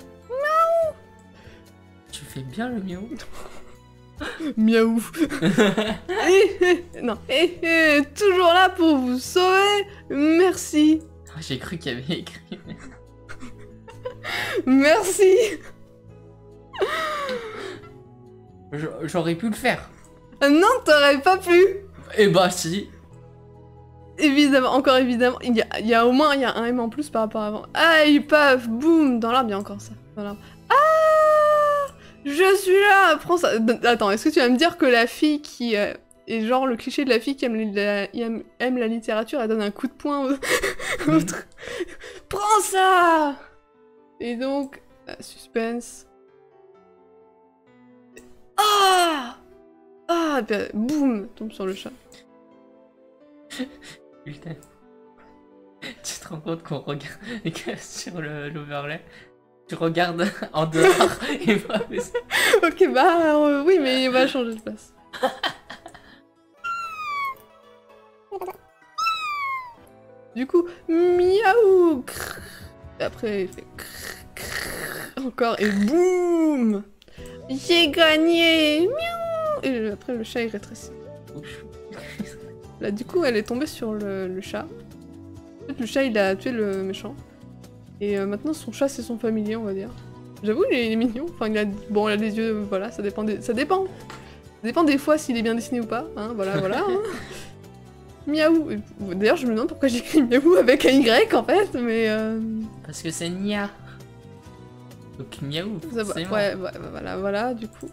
A: Tu fais bien le miaou.
B: Miaou. Non. Toujours là pour vous sauver. Merci.
A: J'ai cru qu'il y avait écrit.
B: Merci.
A: J'aurais pu le faire.
B: Non, t'aurais pas pu.
A: Eh bah si.
B: Évidemment, encore évidemment. Il y a au moins un M en plus par rapport à avant. Aïe, paf, boum. Dans l'arbre, il y a encore ça. Dans l'arbre. Ah, je suis là. Prends ça. Attends, est-ce que tu vas me dire que la fille qui est genre le cliché de la fille qui aime la littérature, elle donne un coup de poing au truc. Prends ça. Et donc, suspense. Ah, bah, boum, tombe sur le chat.
A: Putain. Tu te rends compte qu'on regarde que sur l'overlay, tu regardes en dehors et moi, mais
B: Ok, bah oui, mais il va changer de place. Du coup, miaou. Et après, il fait encore et boum. J'ai gagné. Miaou. Et après, le chat il rétrécit. Là, du coup, elle est tombée sur le chat. En fait, le chat, il a tué le méchant. Et maintenant, son chat, c'est son familier, on va dire. J'avoue, il est mignon. Enfin, il a des yeux, voilà, ça dépend. Ça dépend. Ça dépend des fois s'il est bien dessiné ou pas. Hein, voilà, voilà. Hein. Miaou. D'ailleurs, je me demande pourquoi j'écris miaou avec un Y, en fait, mais...
A: Parce que c'est Nia. Donc miaou,
B: Ça va.
A: forcément.
B: Ouais, voilà, du coup.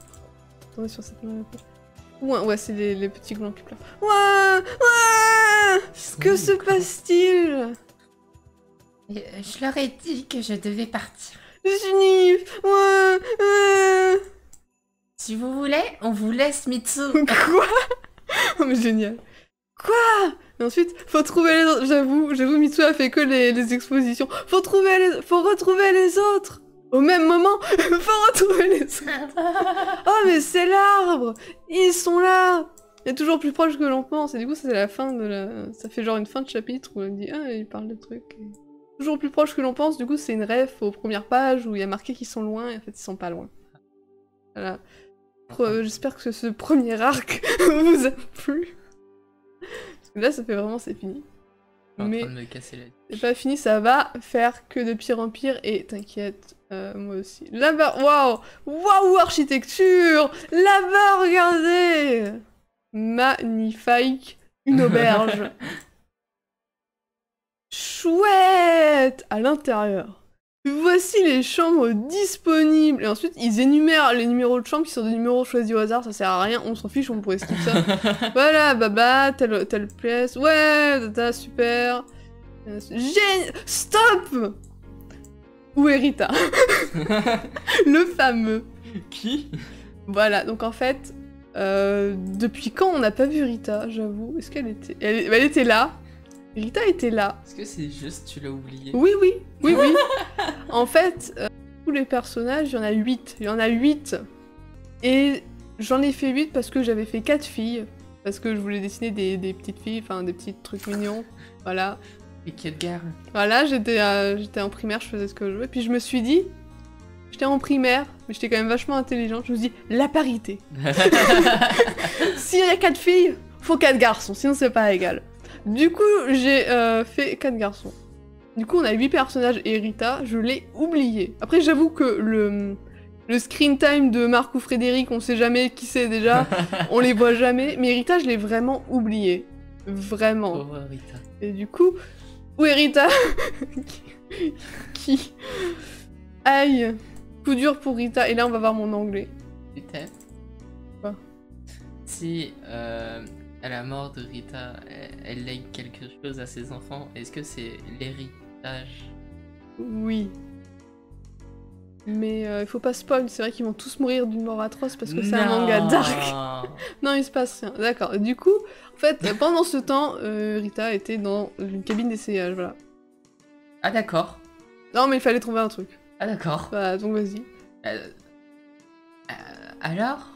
B: Attendez sur cette main. Ouais, c'est les petits glands qui pleurent. Ouais. Que se passe-t-il?
A: Je leur ai dit que je devais partir.
B: Sniff. Ouais.
A: Si vous voulez, on vous laisse Mitsu.
B: Quoi? Oh mais génial. Quoi? Et ensuite, faut trouver les autres. J'avoue, Mitsu a fait que les expositions. Faut retrouver les autres. Au même moment, faut retrouver les autres. Oh mais c'est l'arbre. Ils sont là. Il est toujours plus proche que l'on pense. Et du coup, c'est la fin de la... Ça fait genre une fin de chapitre où on dit ah il parle de trucs. Et... Toujours plus proche que l'on pense. Du coup, c'est une ref aux premières pages où il y a marqué qu'ils sont loin et en fait ils sont pas loin. Voilà. J'espère que ce premier arc vous a plu. Parce que là, ça fait vraiment, c'est fini.
A: Mais... en train de me casser la...
B: c'est pas fini, ça va faire que de pire en pire. Et t'inquiète, moi aussi. Là-bas, waouh, architecture. Là-bas, regardez. Magnifique, une auberge. Chouette. À l'intérieur. Voici les chambres disponibles. Et ensuite, ils énumèrent les numéros de chambre qui sont des numéros choisis au hasard. Ça sert à rien, on s'en fiche, on pourrait skip ça. Voilà, baba, telle pièce. Ouais, tata, super. Stop. Où est Rita? Le fameux.
A: Qui?
B: Voilà, donc en fait, depuis quand on n'a pas vu Rita, j'avoue? Est-ce qu'elle était... Elle était là. Rita était là.
A: Est-ce que c'est juste tu l'as oublié?
B: Oui. En fait, tous les personnages, il y en a 8. Il y en a 8. Et j'en ai fait 8 parce que j'avais fait 4 filles. Parce que je voulais dessiner des petites filles, enfin des petits trucs mignons. Voilà.
A: Et quelle girl.
B: Voilà, j'étais en primaire, je faisais ce que je voulais. Puis je me suis dit, j'étais en primaire, mais j'étais quand même vachement intelligente. Je me suis dit, la parité. S'il y a 4 filles, faut 4 garçons, sinon c'est pas égal. Du coup, j'ai fait 4 garçons. Du coup, on a 8 personnages et Rita, je l'ai oublié. Après, j'avoue que le screen time de Marc ou Frédéric, on sait jamais qui c'est déjà, on les voit jamais. Mais Rita, je l'ai vraiment oublié. Vraiment.
A: Pauvre Rita.
B: Et du coup, où est Rita? Qui aïe. Coup dur pour Rita. Et là, on va voir mon anglais.
A: Putain.
B: Quoi?
A: Si... à la mort de Rita, elle lègue quelque chose à ses enfants. Est-ce que c'est l'héritage?
B: Oui. Mais il faut pas spoil, c'est vrai qu'ils vont tous mourir d'une mort atroce parce que c'est un manga dark. Non, il se passe rien. D'accord. Du coup, en fait, pendant ce temps, Rita était dans une cabine d'essayage, voilà.
A: Ah d'accord.
B: Non, mais il fallait trouver un truc.
A: Ah d'accord.
B: Voilà, donc vas-y.
A: Alors?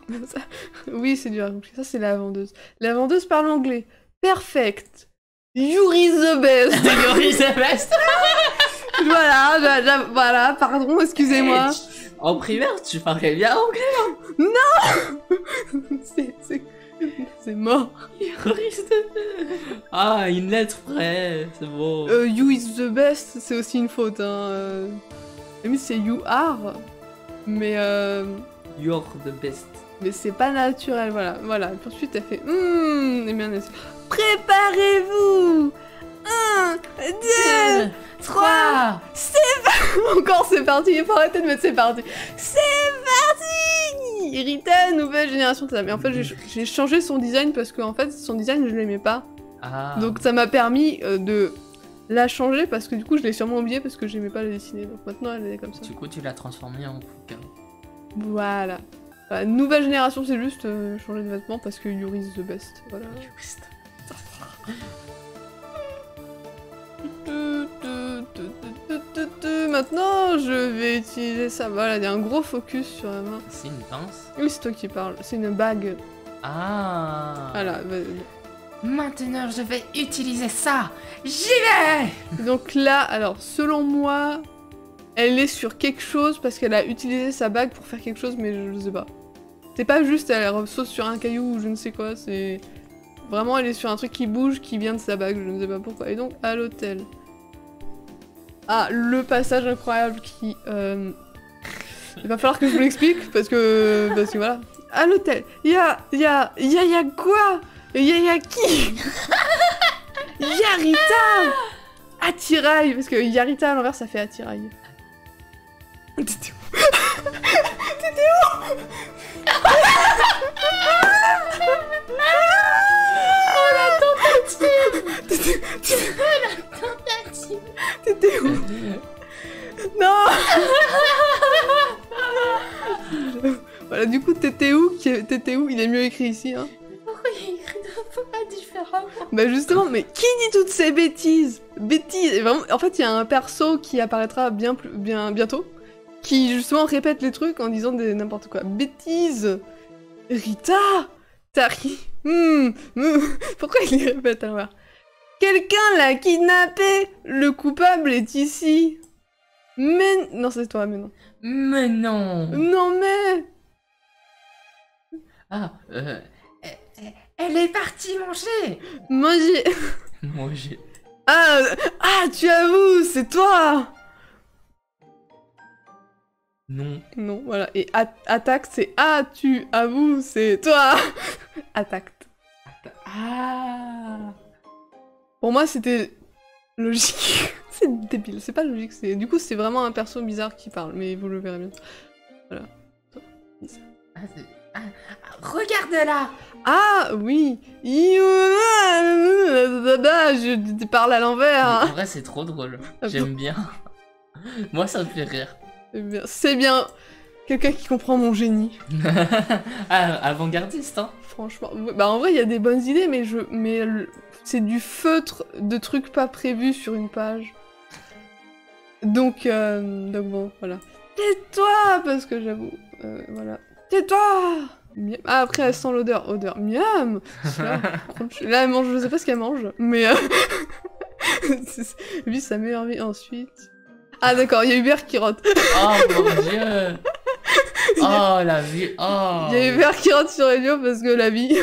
B: Oui, c'est dur à comprendre. Ça, c'est la vendeuse. La vendeuse parle anglais. Perfect. You're the best.
A: You're the best.
B: Voilà, pardon, excusez-moi.
A: En primaire, tu parlais bien anglais.
B: Non. C'est mort.
A: Ah, une lettre près, c'est bon.
B: You is the best, c'est aussi une faute, hein. Mais c'est you are. Mais
A: You're the best.
B: Mais c'est pas naturel, voilà. Et puis ensuite, elle fait et bien, elle... Préparez-vous. 1, 2, 3, c'est parti. Encore c'est parti, il faut arrêter de mettre c'est parti. C'est parti. Rita, nouvelle génération de ça. Mais en fait, j'ai changé son design parce que en fait, son design, je l'aimais pas.
A: Ah.
B: Donc ça m'a permis de la changer parce que du coup, je l'ai sûrement oublié parce que j'aimais pas la dessiner. Donc maintenant, elle est comme ça.
A: Du coup, tu l'as transformée en Fuka.
B: Voilà. Nouvelle génération, c'est juste changer de vêtements parce que Yuri's the best. Voilà. c'est ça, voilà, il y a un gros focus sur la main.
A: C'est une pince.
B: Oui, c'est toi qui parles, c'est une bague.
A: Ah.
B: Voilà.
A: Maintenant, je vais utiliser ça. J'y vais.
B: Donc là, alors, selon moi, elle est sur quelque chose parce qu'elle a utilisé sa bague pour faire quelque chose, mais je sais pas. C'est pas juste elle saute sur un caillou ou je ne sais quoi, c'est... Vraiment, elle est sur un truc qui bouge, qui vient de sa bague, je ne sais pas pourquoi. Et donc, à l'hôtel. Ah, le passage incroyable qui... Il va falloir que je vous l'explique, parce que voilà. À l'hôtel, il y a quoi? Il y a qui? Yarita! Attirail, parce que Yarita à l'envers ça fait attirail. T'étais où? T'étais où?
C: Oh la tentative!
B: T'étais où? Non! Voilà, du coup, t'étais où? Il est mieux écrit ici, hein.
C: Pourquoi il y a écrit deux fois différemment?
B: Bah justement, mais qui dit toutes ces bêtises? Bêtises! Et vraiment, en fait, il y a un perso qui apparaîtra bientôt, qui justement répète les trucs en disant n'importe quoi. Bêtises! Rita! Tari! Pourquoi il les répète alors? Quelqu'un l'a kidnappé! Le coupable est ici! Mais... Non, c'est toi, mais non.
A: Mais non.
B: Non, mais...
A: Ah, elle est partie manger.
B: Manger...
A: Manger.
B: Ah, tu avoues, c'est toi!
A: Non.
B: Non, voilà. Et attaque, c'est ah, tu avoues, c'est toi! Attaque.
A: Ah.
B: Pour moi, c'était logique. C'est débile, c'est pas logique. Du coup, c'est vraiment un perso bizarre qui parle, mais vous le verrez bien. Voilà.
A: Regarde là.
B: Ah, oui! Je parle à l'envers!
A: En vrai, c'est trop drôle. J'aime bien. Moi, ça me fait rire.
B: C'est bien. Quelqu'un qui comprend mon génie.
A: Ah, avant-gardiste, hein.
B: Franchement. Bah, en vrai, il y a des bonnes idées, mais c'est du feutre de trucs pas prévus sur une page. Donc bon, voilà. Tais-toi! Parce que j'avoue, voilà. Tais-toi! Ah, après, elle sent l'odeur. Miam! Là, elle mange, je sais pas ce qu'elle mange, mais... Lui, sa meilleure vie ensuite... Ah, d'accord, il y a Hubert qui rote.
A: Oh, mon Dieu! Oh, la vie! Oh!
B: Il y a Hubert qui rote sur Elio parce que la vie...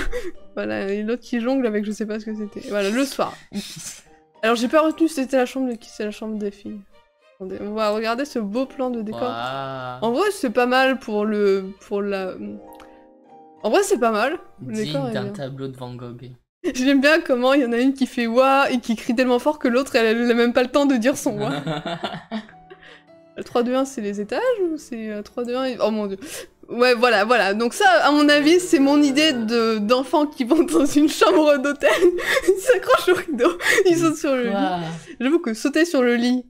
B: Voilà, et l'autre qui jongle avec je sais pas ce que c'était. Voilà, le soir. Alors, j'ai pas retenu si c'était la chambre de qui, c'est la chambre des filles. Attendez, on va regarder ce beau plan de décor.
A: Wow.
B: En vrai, c'est pas mal pour la... En vrai, c'est pas mal. Le décor
A: Digne
B: est
A: d'un
B: bien.
A: tableau de Van Gogh.
B: J'aime bien comment il y en a une qui fait ouah et qui crie tellement fort que l'autre, elle a même pas le temps de dire son ouah. Le 3-2-1, c'est les étages ou c'est 3-2-1 Oh mon dieu. Ouais, voilà. Donc ça, à mon avis, c'est mon idée d'enfants qui vont dans une chambre d'hôtel. Ils s'accrochent au rideau, ils sautent sur le lit. J'avoue que sauter sur le lit,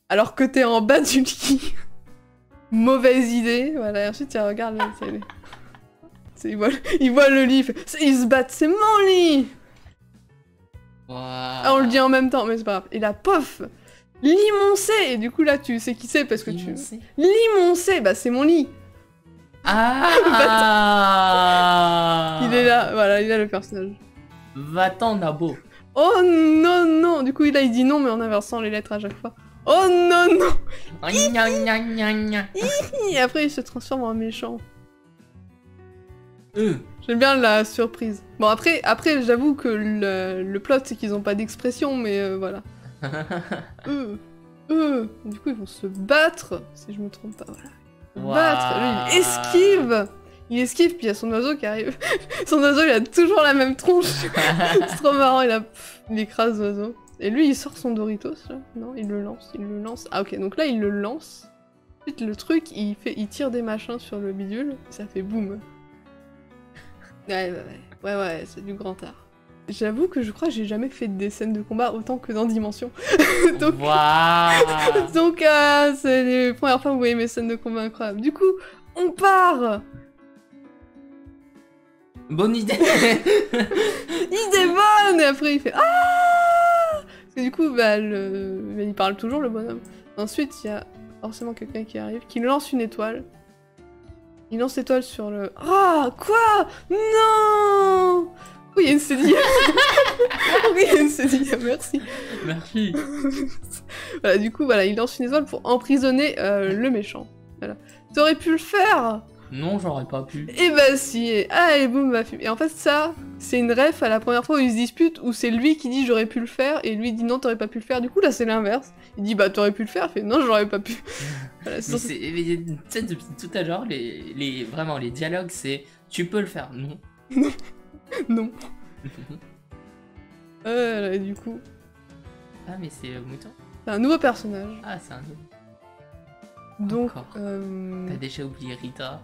B: alors que t'es en bas du lit, mauvaise idée. Voilà, et ensuite, il regarde la télé. Il voit le lit, ils se battent, c'est mon lit!
A: Wow.
B: Ah, on le dit en même temps, mais c'est pas grave. Et là, pof! Limoncé! Et du coup, là, tu sais qui c'est parce que
A: Limoncé.
B: Limoncé! Bah, c'est mon lit!
A: Ah.
B: Il est là, voilà, il est là le personnage.
A: Va-t'en, Nabo.
B: Oh non! Du coup, là, il dit non, mais en inversant les lettres à chaque fois. Oh non!
A: Gna, gna, gna, gna.
B: Et après, il se transforme en méchant.
A: Euh.
B: J'aime bien la surprise. Bon, après j'avoue que le plot, c'est qu'ils ont pas d'expression, mais voilà. Du coup, ils vont se battre, si je me trompe pas, voilà.
A: Wow.
B: Battre. Lui, il esquive! Il esquive, puis il y a son oiseau qui arrive. Son oiseau, il a toujours la même tronche. C'est trop marrant, il écrase l'oiseau. Et lui, il sort son Doritos, là. Non, il le lance. Ah, ok, donc là, il le lance. Ensuite, le truc, il tire des machins sur le bidule, et ça fait boum. Ouais, c'est du grand art. J'avoue que je crois que j'ai jamais fait des scènes de combat autant que dans Dimension. Donc,
A: Wow.
B: donc c'est les premières fois où vous voyez mes scènes de combat incroyables. Du coup, on part.
A: Bonne idée.
B: Idée bonne. Et après, il fait ah. Parce que du coup, il parle toujours le bonhomme. Ensuite, il y a forcément quelqu'un qui arrive, qui lance une étoile. Il lance l'étoile sur le... Ah, quoi? Non! Oui, il y a une cédille. Oui, il y a une cédille, merci.
A: Merci.
B: Voilà, du coup, voilà, il lance une étoile pour emprisonner le méchant. Voilà. T'aurais pu le faire!
A: Non, j'aurais pas pu.
B: Et bah si, allez boum, bah fume. Et en fait ça, c'est une ref à la première fois où ils se disputent, où c'est lui qui dit j'aurais pu le faire, et lui dit non t'aurais pas pu le faire, du coup là c'est l'inverse. Il dit bah t'aurais pu le faire, il fait non j'aurais pas pu. Voilà,
A: Mais tu sais, depuis tout à l'heure, vraiment, les dialogues, c'est tu peux le faire, non.
B: Non. Voilà, et du coup,
A: Ah, mais c'est Mouton.
B: c'est un nouveau personnage.
A: Ah, c'est un nouveau.
B: Donc,
A: Encore. T'as déjà oublié Rita.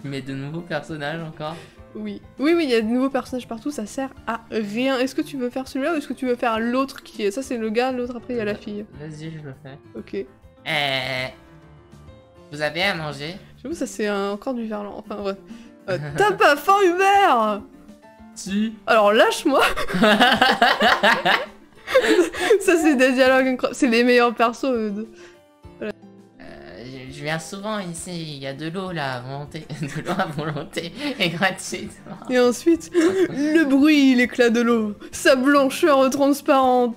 A: Mais de nouveaux personnages encore.
B: oui. Oui, il y a de nouveaux personnages partout, ça sert à rien. Est-ce que tu veux faire celui-là ou est-ce que tu veux faire l'autre qui est... Ça c'est le gars, l'autre après il y a la fille.
A: Vas-y, je le fais.
B: Ok.
A: Vous avez à manger?
B: J'avoue, ça c'est encore du verlan, enfin bref. T'as pas faim Hubert?
A: Si.
B: Alors lâche-moi. Ça c'est des dialogues incroyables, c'est les meilleurs persos.
A: Je viens souvent ici, il y a de l'eau là à volonté. De l'eau à volonté et gratuite.
B: Et ensuite, le bruit, l'éclat de l'eau, sa blancheur transparente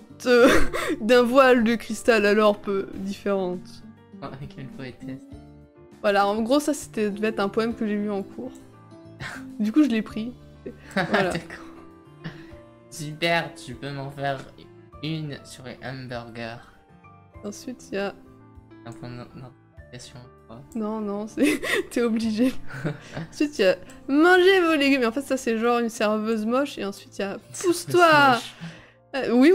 B: d'un voile de cristal alors peu différente.
A: Oh, quelle poétesse.
B: Voilà, en gros ça devait être un poème que j'ai lu en cours. Du coup je l'ai pris. Voilà.
A: D'accord. Super, tu peux m'en faire une sur les hamburgers.
B: Ensuite il y a...
A: Un point d'interrogation.
B: Non, t'es obligé. Ensuite il y a mangez vos légumes. Et en fait ça c'est genre une serveuse moche. Et ensuite il y a pousse-toi. Oui,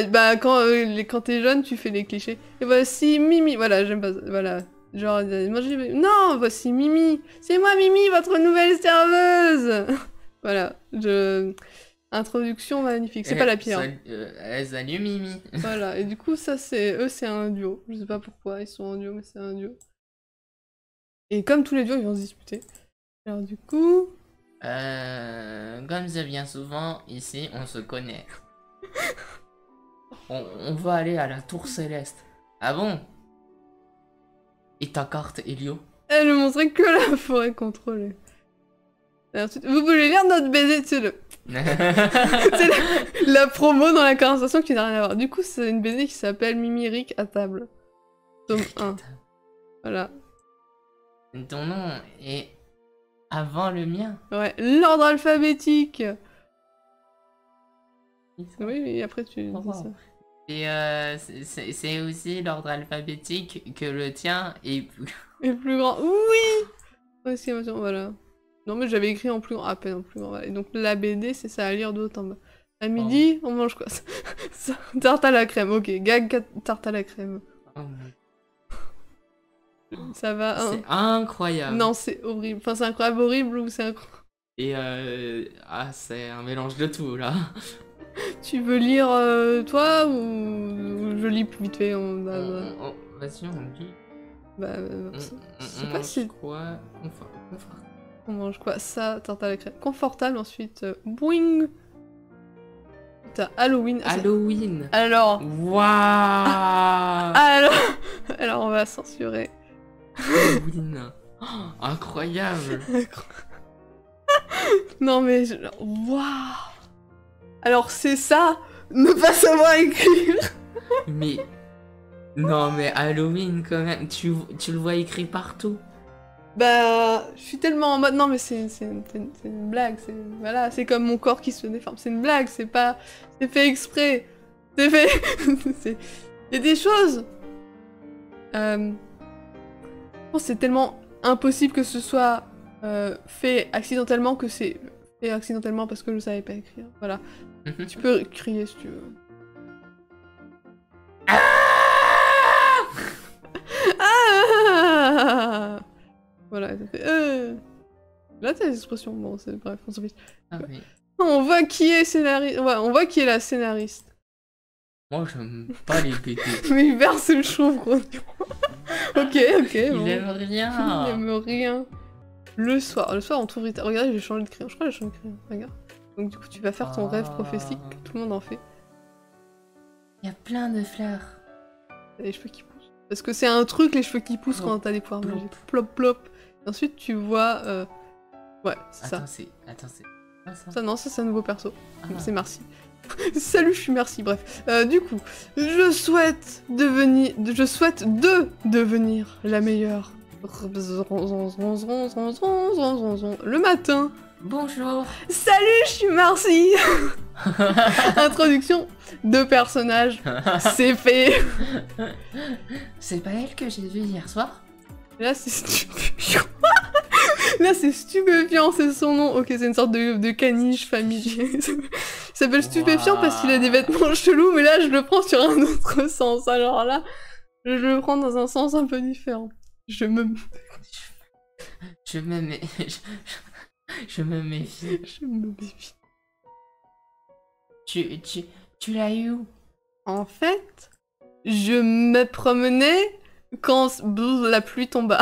B: bah quand t'es jeune tu fais les clichés. Et voici Mimi. Voilà, j'aime pas ça. Voilà. Genre, mangez... Non, voici Mimi. C'est moi Mimi, votre nouvelle serveuse. Voilà, introduction magnifique, c'est pas la pire.
A: Salut Mimi.
B: Voilà, et du coup, ça c'est un duo. Je sais pas pourquoi ils sont en duo, mais c'est un duo. Et comme tous les duos, ils vont se disputer. Alors du coup...
A: Comme ça vient souvent, ici, on se connaît. on va aller à la tour céleste. Ah bon? Et ta carte, Elio?
B: Elle ne montrait que la forêt contrôlée. Et ensuite, vous voulez lire notre BD? C'est la promo dans la conversation qui n'a rien à voir. Du coup, c'est une BD qui s'appelle Mimi Rick à table. Tome 1. Voilà.
A: Ton nom est avant le mien.
B: Ouais, l'ordre alphabétique. Oui, après tu dis ça.
A: Et c'est aussi l'ordre alphabétique que le tien est
B: plus grand. Oui. Exclamation, voilà. Non mais j'avais écrit en plus grand, à peine en plus grand. Voilà. Et donc la BD, c'est ça à lire de haut en bas. À midi, on mange quoi? Tarte à la crème, ok. Gag tarte à la crème.
A: Oh,
B: ça va. Hein.
A: C'est incroyable.
B: Non, c'est horrible. Enfin, c'est incroyable, horrible ou c'est incroyable.
A: Et c'est un mélange de tout là.
B: Tu veux lire toi ou je lis plus vite fait
A: Vas-y, on lit.
B: Bah, je sais pas si.
A: Quoi?
B: On mange quoi? Ça, tarte à la crème. Confortable, ensuite. Boing! T'as Halloween.
A: Halloween!
B: Alors.
A: Waouh!
B: Alors, on va censurer.
A: Halloween! Oh, incroyable!
B: Non, mais. Waouh! Alors, c'est ça! Ne pas savoir écrire!
A: Mais. Non, mais Halloween, quand même, tu le vois écrit partout.
B: Bah, je suis tellement en mode non mais c'est une blague, voilà, c'est comme mon corps qui se déforme, c'est une blague, c'est fait exprès, c'est fait, il y a des choses. C'est tellement impossible que ce soit fait accidentellement que c'est fait accidentellement parce que je savais pas écrire, voilà. Tu peux crier si tu veux. Ah voilà, ça fait Là t'as des expressions, bon c'est bref, on s'en fiche.
A: Ah, mais...
B: On voit qui est scénariste, ouais, on voit qui est la scénariste.
A: Moi j'aime pas les BD.
B: Mais Hubert c'est le chauve gros. Ok,
A: Il
B: bon.
A: aime rien.
B: Il aime rien. Le soir on trouve Rita. Regardez, j'ai changé de crayon, je crois que j'ai changé de crayon, regarde. Donc du coup tu vas faire ton rêve prophétique, tout le monde en fait.
A: Il y a plein de fleurs.
B: T'as les cheveux qui poussent. Parce que c'est un truc, les cheveux qui poussent quand t'as des pouvoirs
A: Plop.
B: magiques. Plop plop. Et ensuite, tu vois... Ouais, c'est ça.
A: Attends, c'est... Ah, ça.
B: Ça, non, ça, c'est un nouveau perso.
A: Ah.
B: C'est Marcy. Salut, je suis Marcy, bref. Du coup, je souhaite devenir la meilleure. Le matin.
A: Bonjour.
B: Salut, je suis Marcy. Introduction de personnage. C'est fait.
A: C'est pas elle que j'ai vue hier soir?
B: Là, c'est stupéfiant. Là, c'est stupéfiant, c'est son nom. Ok, c'est une sorte de caniche familier. Il s'appelle stupéfiant parce qu'il a des vêtements chelous, mais là, je le prends sur un autre sens. Alors là, je le prends dans un sens un peu différent. Je me méfie.
A: Je me méfie.
B: Je me méfie.
A: Tu l'as eu où?
B: En fait, je me promenais quand la pluie tomba.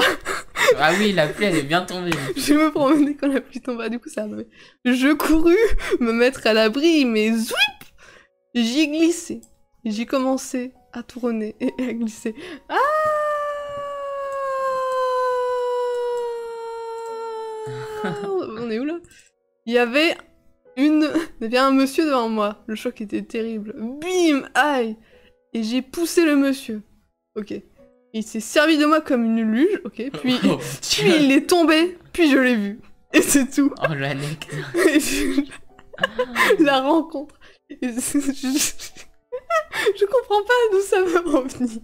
A: Ah oui, la pluie, elle est bien tombée.
B: Je me promenais quand la pluie tomba, du coup ça arrivait. Je courus me mettre à l'abri, mais zouip, j'y glissé. J'ai commencé à tourner et à glisser. Ah, on est où là? Il y avait un monsieur devant moi. Le choc était terrible. Bim, aïe. Et j'ai poussé le monsieur. Ok. Il s'est servi de moi comme une luge, ok, puis il est tombé, puis je l'ai vu. Et c'est tout.
A: Oh, l'anecdote.
B: La rencontre. Et je comprends pas d'où ça va en venir.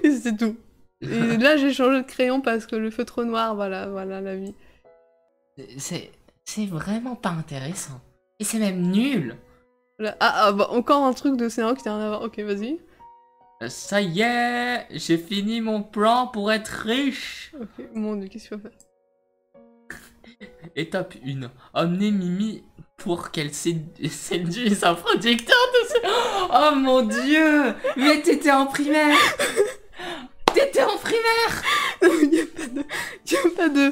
B: Et c'est tout. Et là, j'ai changé de crayon parce que le feutre noir, voilà la vie.
A: C'est vraiment pas intéressant. Et c'est même nul.
B: Là, bah, encore un truc de scénario qui n'a rien à voir. Ok, vas-y.
A: Ça y est, j'ai fini mon plan pour être riche.
B: Ok, mon dieu, qu'est-ce qu'il faut faire?
A: Étape 1. Emmener Mimi pour qu'elle séduise un producteur de... Oh mon dieu. Mais t'étais en primaire. T'étais en primaire.
B: Il y a pas de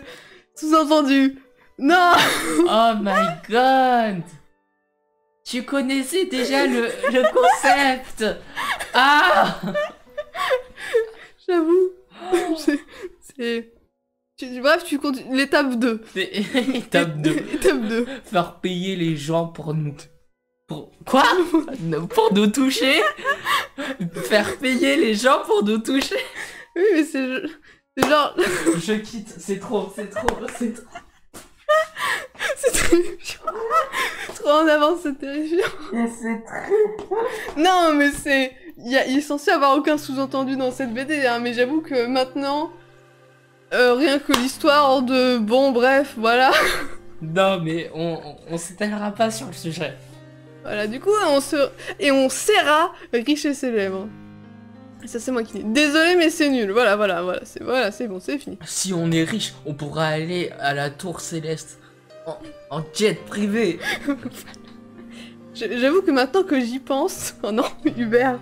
B: sous-entendu. Non.
A: Oh my god. Tu connaissais déjà le concept. Ah.
B: J'avoue. Bref, tu continues. L'étape 2.
A: Étape 2.
B: Étape 2.
A: Faire payer les gens pour nous... Quoi? Pour nous toucher? Faire payer les gens pour nous toucher?
B: Oui, mais c'est genre...
A: Je quitte, c'est trop.
B: C'est terrifiant. Trop en avance, c'est terrifiant.
A: C'est très...
B: Non, mais c'est... Il est censé avoir aucun sous-entendu dans cette BD, hein, mais j'avoue que maintenant... rien que l'histoire de... Bon, bref, voilà.
A: Non, mais on s'étalera pas sur le sujet.
B: Voilà, du coup, on sera riche et célèbre. Ça, c'est moi qui dis. Désolé, mais c'est nul. Voilà, c'est bon, c'est fini.
A: Si on est riche, on pourra aller à la tour céleste en jet privé.
B: J'avoue que maintenant que j'y pense... Oh non, Hubert.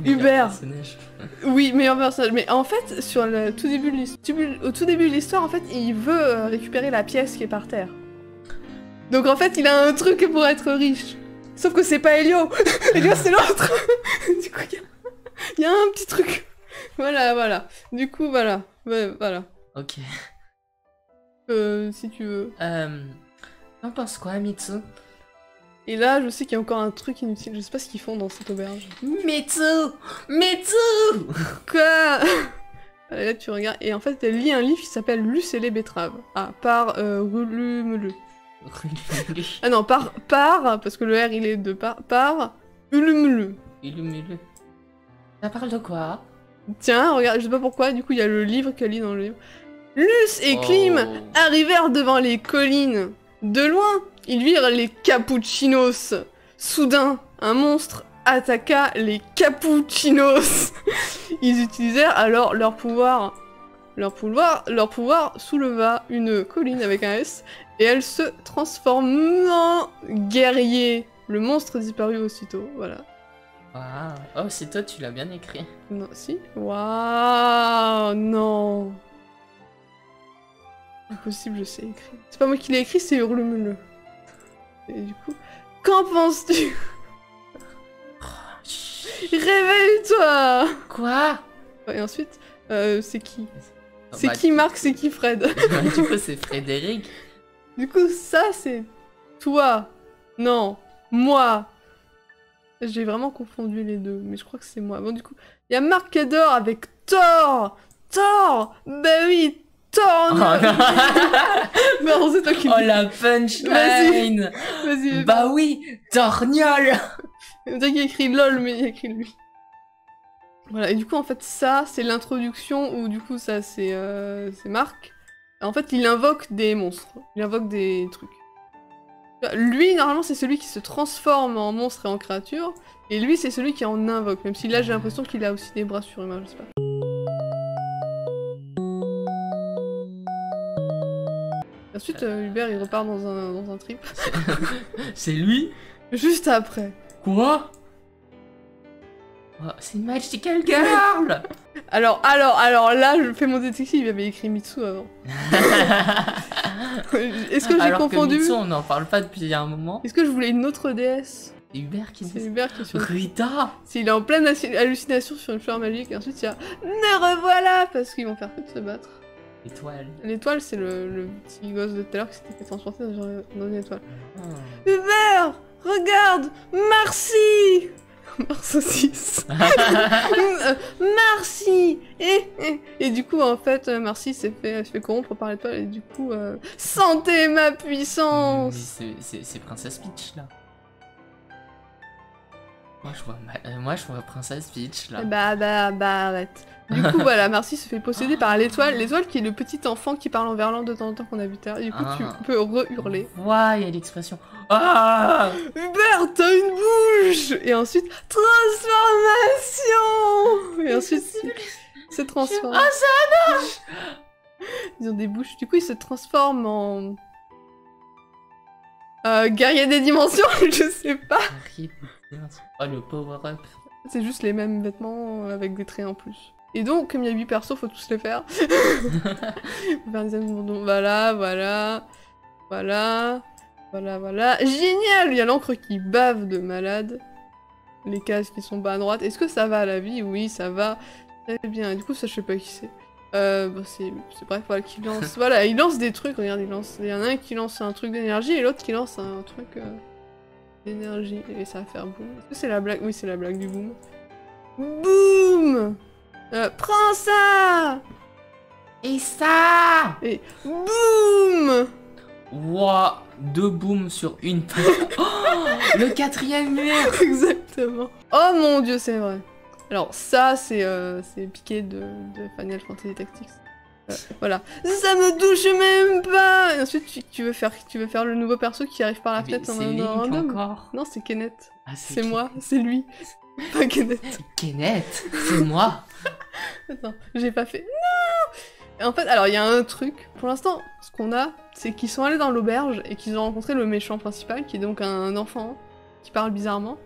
A: Hubert. Personnage.
B: Oui, meilleur personnage. Mais en fait, au tout début de l'histoire, en fait, il veut récupérer la pièce qui est par terre. Donc en fait, il a un truc pour être riche. Sauf que c'est pas Elio. Elio, c'est l'autre. Du coup, il y a un petit truc. Voilà. Du coup, voilà. Ouais, voilà.
A: Ok.
B: Si tu veux.
A: T'en penses quoi, Mitsu?
B: Et là, je sais qu'il y a encore un truc inutile. Je sais pas ce qu'ils font dans cette auberge.
A: Mitsu.
B: Quoi? Là, tu regardes. Et en fait, elle lit un livre qui s'appelle Luce et les betteraves. Ah, par Rulumelu. Ah non, par, parce que le R, il est de par Ulumelu.
A: Ça parle de quoi?
B: Tiens, regarde, je sais pas pourquoi, du coup, il y a le livre qu'elle lit dans le livre. Luce et Klim arrivèrent devant les collines. De loin, ils virent les cappuccinos. Soudain, un monstre attaqua les cappuccinos. Ils utilisèrent alors leur pouvoir souleva une colline avec un S et elle se transforma en guerrier. Le monstre disparut aussitôt, voilà.
A: Waouh. Oh, c'est toi, tu l'as bien écrit.
B: Non, si. Waouh, non. Impossible, je sais écrire. C'est pas moi qui l'ai écrit, c'est Hurlemule. Et du coup, qu'en penses-tu? Réveille-toi!
A: Quoi?
B: Et ensuite, c'est qui?
A: Ah,
B: C'est
A: bah,
B: qui Marc, c'est qui Fred?
A: Du coup, c'est Frédéric.
B: Du coup, ça, c'est toi. Non, moi. J'ai vraiment confondu les deux, mais je crois que c'est moi. Bon, du coup, il y a Marc qui dort avec Thor. Thor. Bah oui, Thor.
A: Oh, non.
B: Non, c'est toi qui
A: Oh
B: le dis.
A: la punchline.
B: Vas-y.
A: Bah oui, torgnole.
B: On dirait qu'il y a écrit LOL, mais il y a écrit lui. Voilà, et du coup, en fait, ça, c'est l'introduction où, du coup, ça, c'est Marc. En fait, il invoque des monstres. Il invoque des trucs. Lui, normalement, c'est celui qui se transforme en monstre et en créature. Et lui, c'est celui qui en invoque. Même si là, j'ai l'impression qu'il a aussi des bras surhumains, je sais pas. Ensuite, Hubert, il repart dans un trip.
A: C'est lui?
B: Juste après.
A: Quoi? Oh, c'est Magical Girl.
B: Alors là, je fais mon détective, il avait écrit Mitsu avant. Est-ce que j'ai
A: Alors
B: confondu
A: que Mitsu, on n'en parle pas depuis un moment.
B: Est-ce que je voulais une autre déesse?
A: C'est Hubert qui
B: C'est
A: dit
B: Hubert qui est sur...
A: Rita.
B: S'il est en pleine hallucination sur une fleur magique, et ensuite il y a « Me revoilà !» parce qu'ils vont faire que de se battre.
A: Étoile.
B: L'étoile, c'est le petit gosse de tout à l'heure qui s'était fait transporter dans une étoile.
A: Oh.
B: Hubert, regarde, Marcy. Marcy. Marcy. Et du coup, en fait, Marcy se fait corrompre par l'étoile et du coup, sentez ma puissance.
A: Mais c'est Princesse Peach là. Moi je vois Princesse Peach là.
B: Bah, arrête. Du coup, voilà, Marcy se fait posséder par l'étoile qui est le petit enfant qui parle en verlan de temps en temps qu'on a vu tout à l'heure. Du coup, tu peux re-hurler.
A: Ouais, il y a l'expression. Ah,
B: Hubert, t'as une bouche. Et ensuite, transformation. Et ensuite, il se transforme.
A: Ah, ça marche.
B: Ils ont des bouches. Du coup, ils se transforment en... guerrier des dimensions, je sais pas.
A: Oh, le power-up.
B: C'est juste les mêmes vêtements avec des traits en plus. Et donc, comme il y a 8 persos, faut tous les faire. Voilà. Génial. Il y a l'encre qui bave de malade. Les cases qui sont bas à droite. Est-ce que ça va à la vie? Oui, ça va. Très bien. Et du coup, ça, je sais pas qui c'est. C'est bref, voilà, qui lance... Voilà, il lance des trucs, regarde, il y en a un qui lance un truc d'énergie et l'autre qui lance un truc d'énergie. Et ça va faire boum. Est-ce que c'est la blague? Oui, c'est la blague du boum. Boum. Prends ça.
A: Et ça.
B: Et boum.
A: Ouah, 2 booms sur une paire. Oh, le 4e mur.
B: Exactement. Oh mon dieu, c'est vrai. Alors ça, c'est piqué de Final Fantasy Tactics. Voilà. Ça me touche même pas. Et ensuite, tu veux faire le nouveau perso qui arrive par la fenêtre
A: C'est Link encore.
B: Non, c'est Kenneth.
A: Ah,
B: C'est moi, c'est lui. Pas Kenneth.
A: Kenneth, c'est moi.
B: Attends, j'ai pas fait. Non. Et en fait, alors il y a un truc. Pour l'instant, ce qu'on a, c'est qu'ils sont allés dans l'auberge et qu'ils ont rencontré le méchant principal, qui est donc un enfant qui parle bizarrement.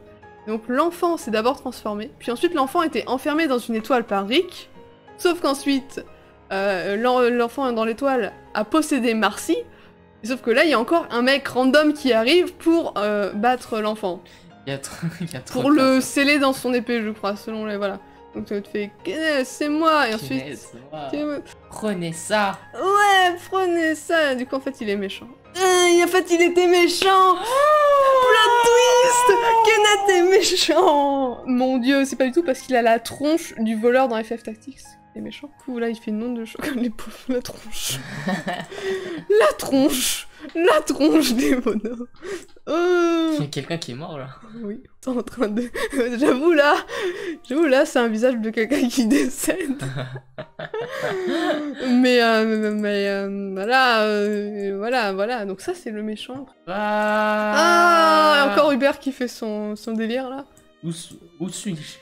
B: Donc l'enfant s'est d'abord transformé, puis ensuite l'enfant était enfermé dans une étoile par Rick, sauf qu'ensuite l'enfant dans l'étoile a possédé Marcy, sauf que là il y a encore un mec random qui arrive pour battre l'enfant.
A: Il y a trop
B: Pour
A: de
B: le
A: personnes.
B: sceller dans son épée, je crois, selon les... Voilà. Donc tu te fais « c'est moi !» et ensuite...
A: Kenneth,
B: tu-
A: prenez ça.
B: Ouais, prenez ça. Du coup, en fait, il est méchant. En fait, il était méchant. Plot twist. Kenneth est méchant. Mon dieu, c'est pas du tout parce qu'il a la tronche du voleur dans FF Tactics. Il est méchant. Du coup, là, il fait une onde de choc. Les pauvres, la tronche. La tronche des bonhommes.
A: Il y a quelqu'un qui est mort là.
B: Oui, t'es en train de... J'avoue là, c'est un visage de quelqu'un qui décède. mais voilà, donc ça c'est le méchant. Ah, et encore Hubert qui fait son délire là.
A: Où suis-je?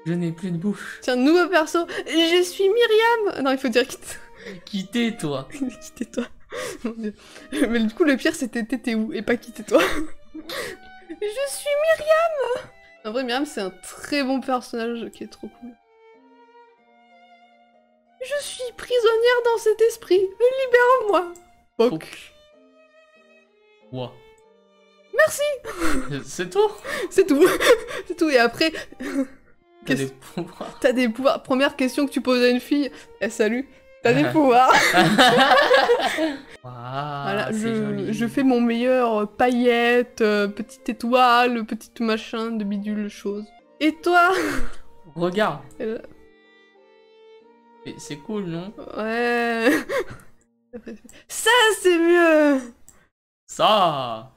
A: Je n'ai plus de bouche.
B: Tiens, nouveau perso, je suis Myriam. Non, il faut dire
A: Quittez-toi.
B: quittez-toi. Mon Dieu. Mais du coup, le pire c'était t'étais où et pas quittez-toi. Je suis Myriam. En vrai, Myriam c'est un très bon personnage qui est trop cool. Je suis prisonnière dans cet esprit. Libère-moi. Poc.
A: Ouah.
B: Merci.
A: C'est tout.
B: C'est tout. C'est tout. Et après,
A: T'as des pouvoirs.
B: T'as des pouvoirs. Première question que tu poses à une fille. Eh, salut. T'as des pouvoirs. Voilà, je fais mon meilleur paillette, petite étoile, petite machin de bidule chose. Et toi?
A: Regarde.
B: Et là-
A: C'est cool, non?
B: Ouais. Ça, c'est mieux.
A: Ça.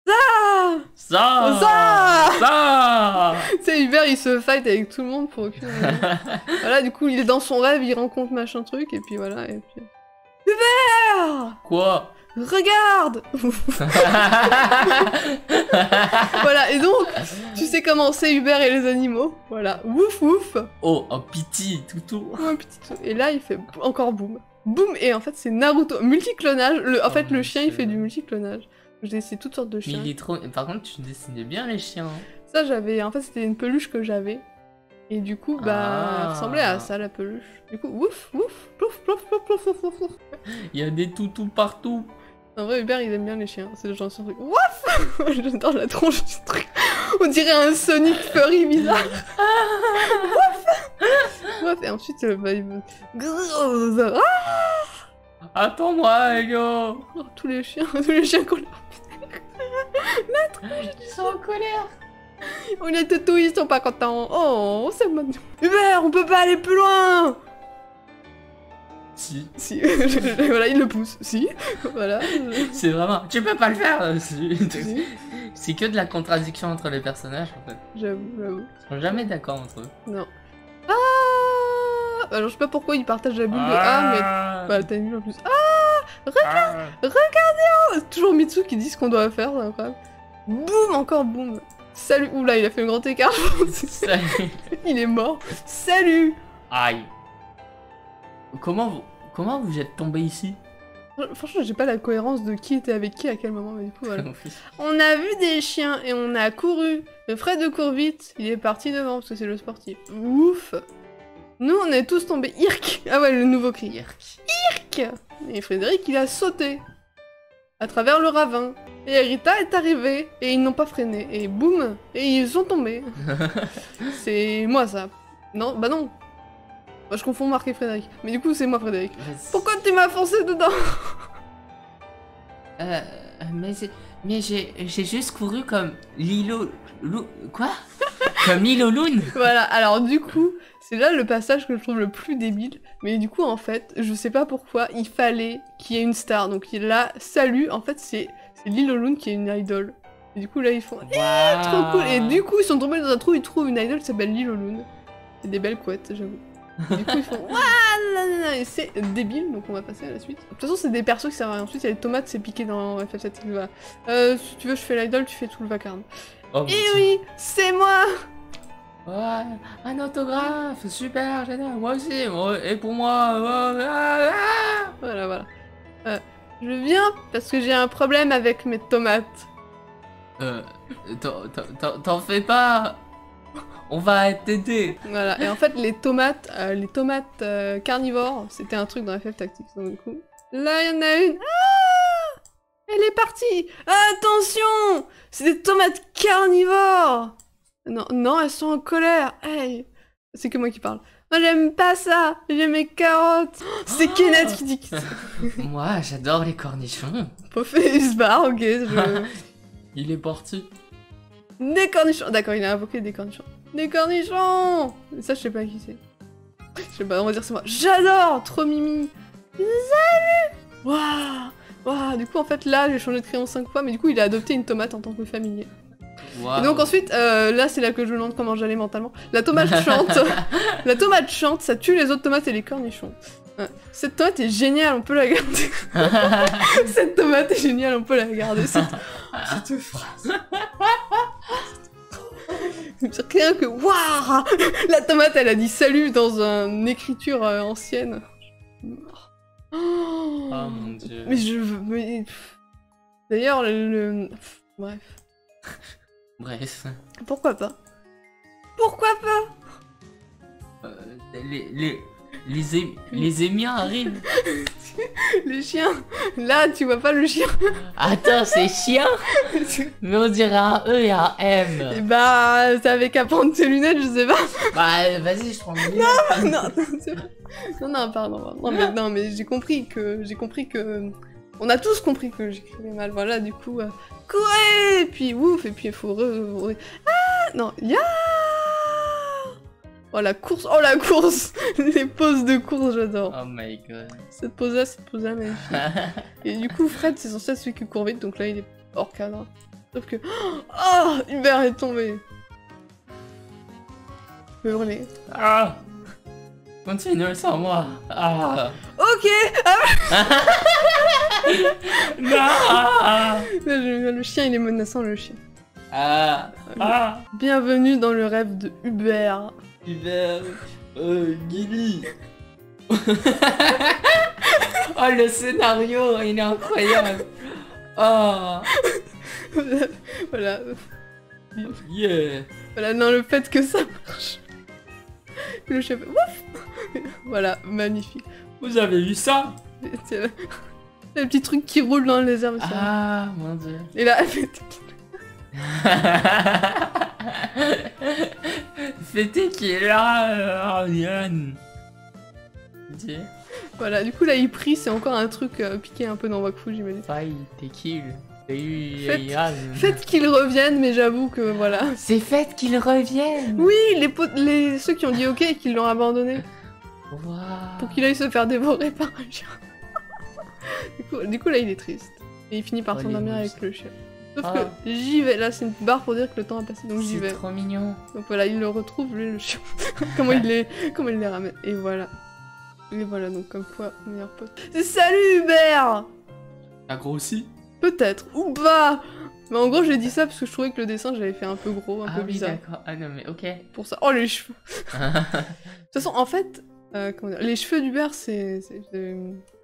B: Ah,
A: Ça.
B: Ça.
A: Ça.
B: tu sais, Hubert, il se fight avec tout le monde pour aucune raison. Voilà, du coup, il est dans son rêve, il rencontre machin truc, et puis voilà, et puis... Hubert!
A: Quoi?
B: Regarde! Voilà, et donc, tu sais comment c'est Hubert et les animaux. Voilà, ouf ouf!
A: Oh, un piti, toutou.
B: Un petit tout. Et là, il fait encore boum. Boum! Et en fait, c'est Naruto. Multiclonage. En fait, le chien, il fait du multiclonage. J'ai essayé toutes sortes de
A: Mais
B: chiens.
A: il est trop... Par contre, tu dessinais bien les chiens.
B: Ça, j'avais... En fait, c'était une peluche que j'avais. Et du coup, bah, elle
A: Ah.
B: ressemblait à ça, la peluche. Du coup, ouf, ouf, plouf, plouf, plouf, plouf, plouf, plouf, plouf.
A: Il y a des toutous partout.
B: En vrai, Hubert, il aime bien les chiens. C'est le genre de truc. Wouf. J'adore la tronche du truc. On dirait un Sonic furry bizarre. Wouf. Wouf. Et ensuite, bah, il veut... Ah,
A: Attends-moi, Elio.
B: oh, tous les chiens qu'on a.
A: Ils sont en colère.
B: On les toutous, ils sont pas contents. Oh, c'est mignon. Hubert, on peut pas aller plus loin.
A: Si.
B: Si, voilà, il le pousse. Si, voilà.
A: C'est vraiment... Tu peux pas le faire.
B: Si.
A: C'est que de la contradiction entre les personnages, en fait.
B: J'avoue.
A: Ils sont jamais d'accord entre eux.
B: Non. Ah, alors je sais pas pourquoi ils partagent la bulle de A, mais bah t'as une en plus. Ah, c'est toujours Mitsu qui dit ce qu'on doit faire, c'est incroyable. Boum, encore boum. Salut. Oula, il a fait un grand écart. Il est mort. Salut.
A: Aïe. Comment vous êtes tombé ici?
B: Franchement, j'ai pas la cohérence de qui était avec qui à quel moment, mais du coup, voilà. On a vu des chiens et on a couru. Le Fred court vite, il est parti devant parce que c'est le sportif. Ouf. Nous, on est tous tombés. Irk. Ah ouais, le nouveau cri. Irk. Et Frédéric, il a sauté à travers le ravin. Et Rita est arrivée et ils n'ont pas freiné. Et boum, et ils sont tombés. C'est moi ça. Non, bah non. Bah, je confonds Marc et Frédéric. Mais du coup, c'est moi Frédéric. Pourquoi tu m'as foncé dedans?
A: Mais j'ai juste couru comme quoi? Comme Lilo Loon.
B: Voilà, alors du coup, c'est là le passage que je trouve le plus débile. Mais du coup, en fait, je sais pas pourquoi, il fallait qu'il y ait une star. Donc là, salut, en fait, c'est Lilo Loon qui est une idole. Et du coup, là, ils font trop cool. Et du coup, ils sont tombés dans un trou, ils trouvent une idole qui s'appelle Lilo Loon. C'est des belles couettes, j'avoue. Et du coup, ils font ouah, et c'est débile, donc on va passer à la suite. De toute façon, c'est des persos qui servent à rien. Ensuite, il y a les tomates, c'est piqué dans FF7. Voilà. Si tu veux, je fais l'idole, tu fais tout le vacarme.
A: Oh,
B: Et oui, c'est moi.
A: Ouais, un autographe, super, génial, moi aussi, et pour moi,
B: Voilà, voilà. Je viens parce que j'ai un problème avec mes tomates.
A: T'en fais pas, on va t'aider.
B: Voilà, et en fait, les tomates carnivores, c'était un truc dans FF Tactics, donc du coup... Là, il y en a une. Ah, elle est partie. Attention, c'est des tomates carnivores. Non, non, elles sont en colère. Hey, c'est que moi qui parle. Moi, j'aime pas ça. J'aime mes carottes. C'est Kenneth qui dit que...
A: Moi, j'adore les cornichons.
B: Poffé, il se barre, ok.
A: Il est parti.
B: Des cornichons. D'accord, il a invoqué des cornichons. Des cornichons. Ça, je sais pas qui c'est. Je sais pas, on va dire c'est moi. J'adore. Trop mimi. Salut. Waouh. Waouh. Du coup, en fait, là, j'ai changé de crayon 5 fois, mais du coup, il a adopté une tomate en tant que familier.
A: Wow.
B: Et donc ensuite, là c'est là que je me demande comment j'allais mentalement. La tomate chante. La tomate chante, ça tue les autres tomates et les cornichons. Cette tomate est géniale, on peut la garder. Cette tomate est géniale, on peut la garder. Cette phrase. C'est rien que waouh. La tomate, elle a dit salut dans une écriture ancienne.
A: Oh mon dieu.
B: Mais je veux. D'ailleurs, bref.
A: Bref.
B: Pourquoi pas? Pourquoi pas?
A: Les émiens arrivent.
B: Les chiens. Là, tu vois pas le chien.
A: Attends, c'est chien. Mais on dirait un E et un M.
B: Et bah, t'avais qu'à prendre tes lunettes, je sais pas.
A: Bah, vas-y, je prends mes lunettes.
B: Non, c'est pas... non, pardon. Non, mais j'ai compris que... On a tous compris que j'écrivais mal. Voilà, du coup... courez. Et puis, ouf. Et puis, il faut... Ah non, ya. Oh la course, les poses de course, j'adore.
A: Oh my god.
B: Cette pose-là, magnifique. Et du coup, Fred, c'est censé être celui qui court vite, donc là, il est hors cadre. Sauf que... Oh, Hubert est tombé. Je peux hurler.
A: Ah. Continue sans moi. Ah.
B: Ok.
A: Non.
B: Le chien, il est menaçant, le chien.
A: Ah. Ah.
B: Bienvenue dans le rêve de Hubert.
A: Hubert. Gilly. Oh, le scénario, il est incroyable. Oh.
B: Voilà.
A: Yeah.
B: Voilà, non, le fait que ça marche. Le chef... Ouf. Voilà, magnifique.
A: Vous avez vu ça?
B: C'est le petit truc qui roule dans les herbes.
A: Ah, mon dieu.
B: Et là,
A: C'était qui est là, Yann.
B: Voilà, du coup là il prie, c'est encore un truc piqué un peu dans Wakfu, j'imagine.
A: Faille, t'es kill.
B: Faites qu'ils reviennent, mais j'avoue que voilà.
A: C'est fait qu'ils reviennent.
B: Oui, ceux qui ont dit ok et qui l'ont abandonné.
A: Wow.
B: Pour qu'il aille se faire dévorer par un chien. du coup là il est triste. Et il finit par s'endormir avec le chien. Sauf que j'y vais, là c'est une barre pour dire que le temps a passé, donc j'y vais.
A: C'est trop mignon.
B: Donc voilà, il le retrouve, lui, le chien. comment il les ramène. Et voilà. Et voilà, donc comme quoi, meilleur pote. Salut Hubert.
A: T'as grossi?
B: Peut-être, ou pas. Mais en gros, j'ai dit ça parce que je trouvais que le dessin, j'avais fait un peu gros, un peu bizarre.
A: D'accord. Ah non, mais ok.
B: Pour ça. Oh, les cheveux. De toute façon, en fait, comment dire, les cheveux d'Hubert,